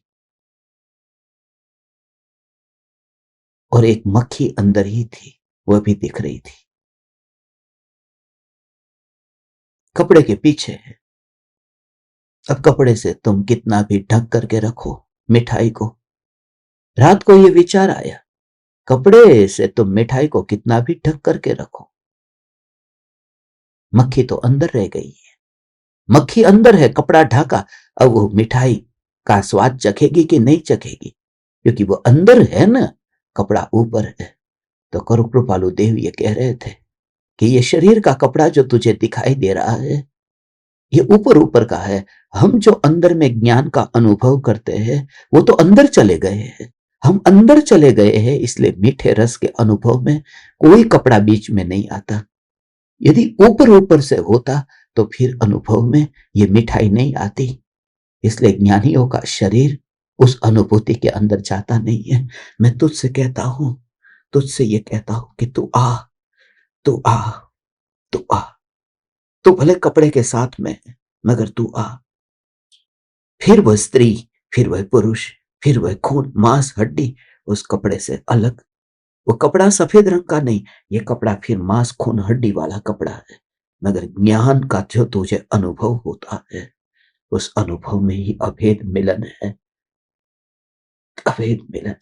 और एक मक्खी अंदर ही थी, वह भी दिख रही थी कपड़े के पीछे। अब कपड़े से तुम कितना भी ढक करके रखो मिठाई को, रात को ये विचार आया, कपड़े से तुम मिठाई को कितना भी ढक करके रखो, मक्खी तो अंदर रह गई है। मक्खी अंदर है, कपड़ा ढका, अब वो मिठाई का स्वाद चखेगी कि नहीं चखेगी, क्योंकि वो अंदर है ना, कपड़ा ऊपर है। तो करो कृपालु देव ये कह रहे थे कि ये शरीर का कपड़ा जो तुझे दिखाई दे रहा है ये ऊपर ऊपर का है। हम जो अंदर में ज्ञान का अनुभव करते हैं वो तो अंदर चले गए हैं। हम अंदर चले गए हैं, इसलिए मीठे रस के अनुभव में कोई कपड़ा बीच में नहीं आता। यदि ऊपर ऊपर से होता तो फिर अनुभव में ये मिठाई नहीं आती। इसलिए ज्ञानियों का शरीर उस अनुभूति के अंदर जाता नहीं है। मैं तुझसे कहता हूं, तुझसे ये कहता हूं कि तू आ, तू आ, तू आ। तू भले कपड़े के साथ में है, मगर तू आ। फिर वह स्त्री, फिर वह पुरुष, फिर वह खून मांस हड्डी उस कपड़े से अलग। वो कपड़ा सफेद रंग का नहीं, ये कपड़ा फिर मांस खून हड्डी वाला कपड़ा है। मगर ज्ञान का जो तुझे अनुभव होता है उस अनुभव में ही अभेद मिलन है, अभेद मिलन।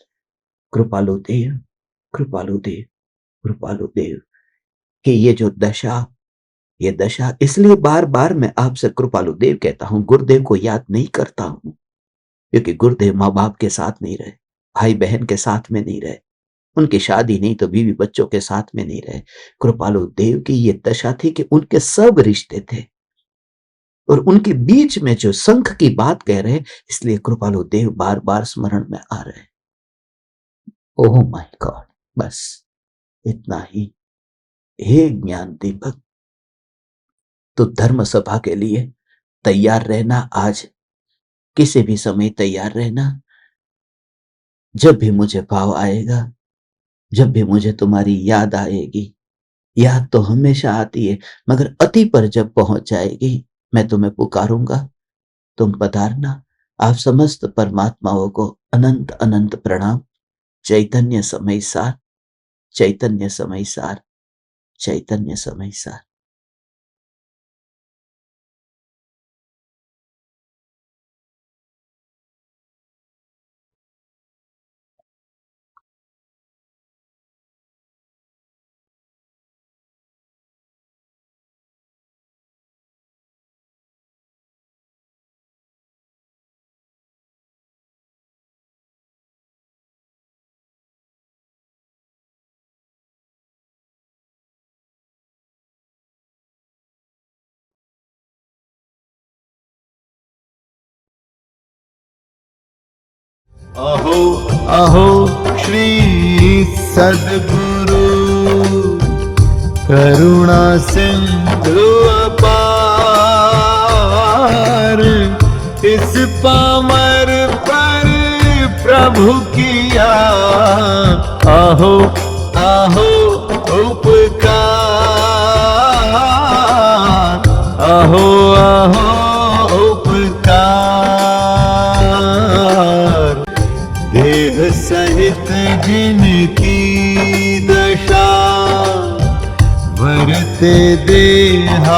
कृपालु देव, कृपालु देव, कृपालु देव कि ये दशा इसलिए बार बार मैं आपसे कृपालु देव कहता हूं, गुरुदेव को याद नहीं करता हूं, क्योंकि गुरुदेव माँ बाप के साथ नहीं रहे, भाई बहन के साथ में नहीं रहे, उनकी शादी नहीं तो बीवी बच्चों के साथ में नहीं रहे। कृपालु देव की ये दशा थी कि उनके सब रिश्ते थे और उनके बीच में जो संख की बात कह रहे, इसलिए कृपालु देव बार बार स्मरण में आ रहे। ओह माय गॉड, बस इतना ही। हे ज्ञान दीपक, तो धर्म सभा के लिए तैयार रहना, आज किसी भी समय तैयार रहना। जब भी मुझे भाव आएगा, जब भी मुझे तुम्हारी याद आएगी, याद तो हमेशा आती है, मगर अति पर जब पहुंच जाएगी मैं तुम्हें पुकारूंगा, तुम पधारना। आप समस्त परमात्माओं को अनंत अनंत प्रणाम। चैतन्य समय सार, चैतन्य समय सार, चैतन्य समय सार। अहो अहो श्री सद्गुरु करुणा सिंधु अपार, इस पामर पर प्रभु किया अहो अहो उपकार, अहो अहो उपकार। देह सहित जिनकी दशा, वरते देहातीत,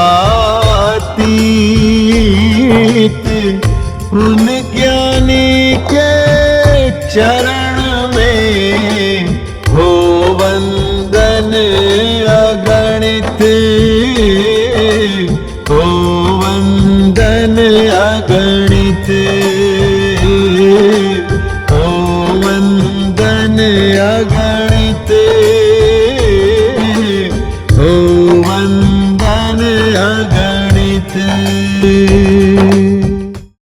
उन ज्ञानी के चरण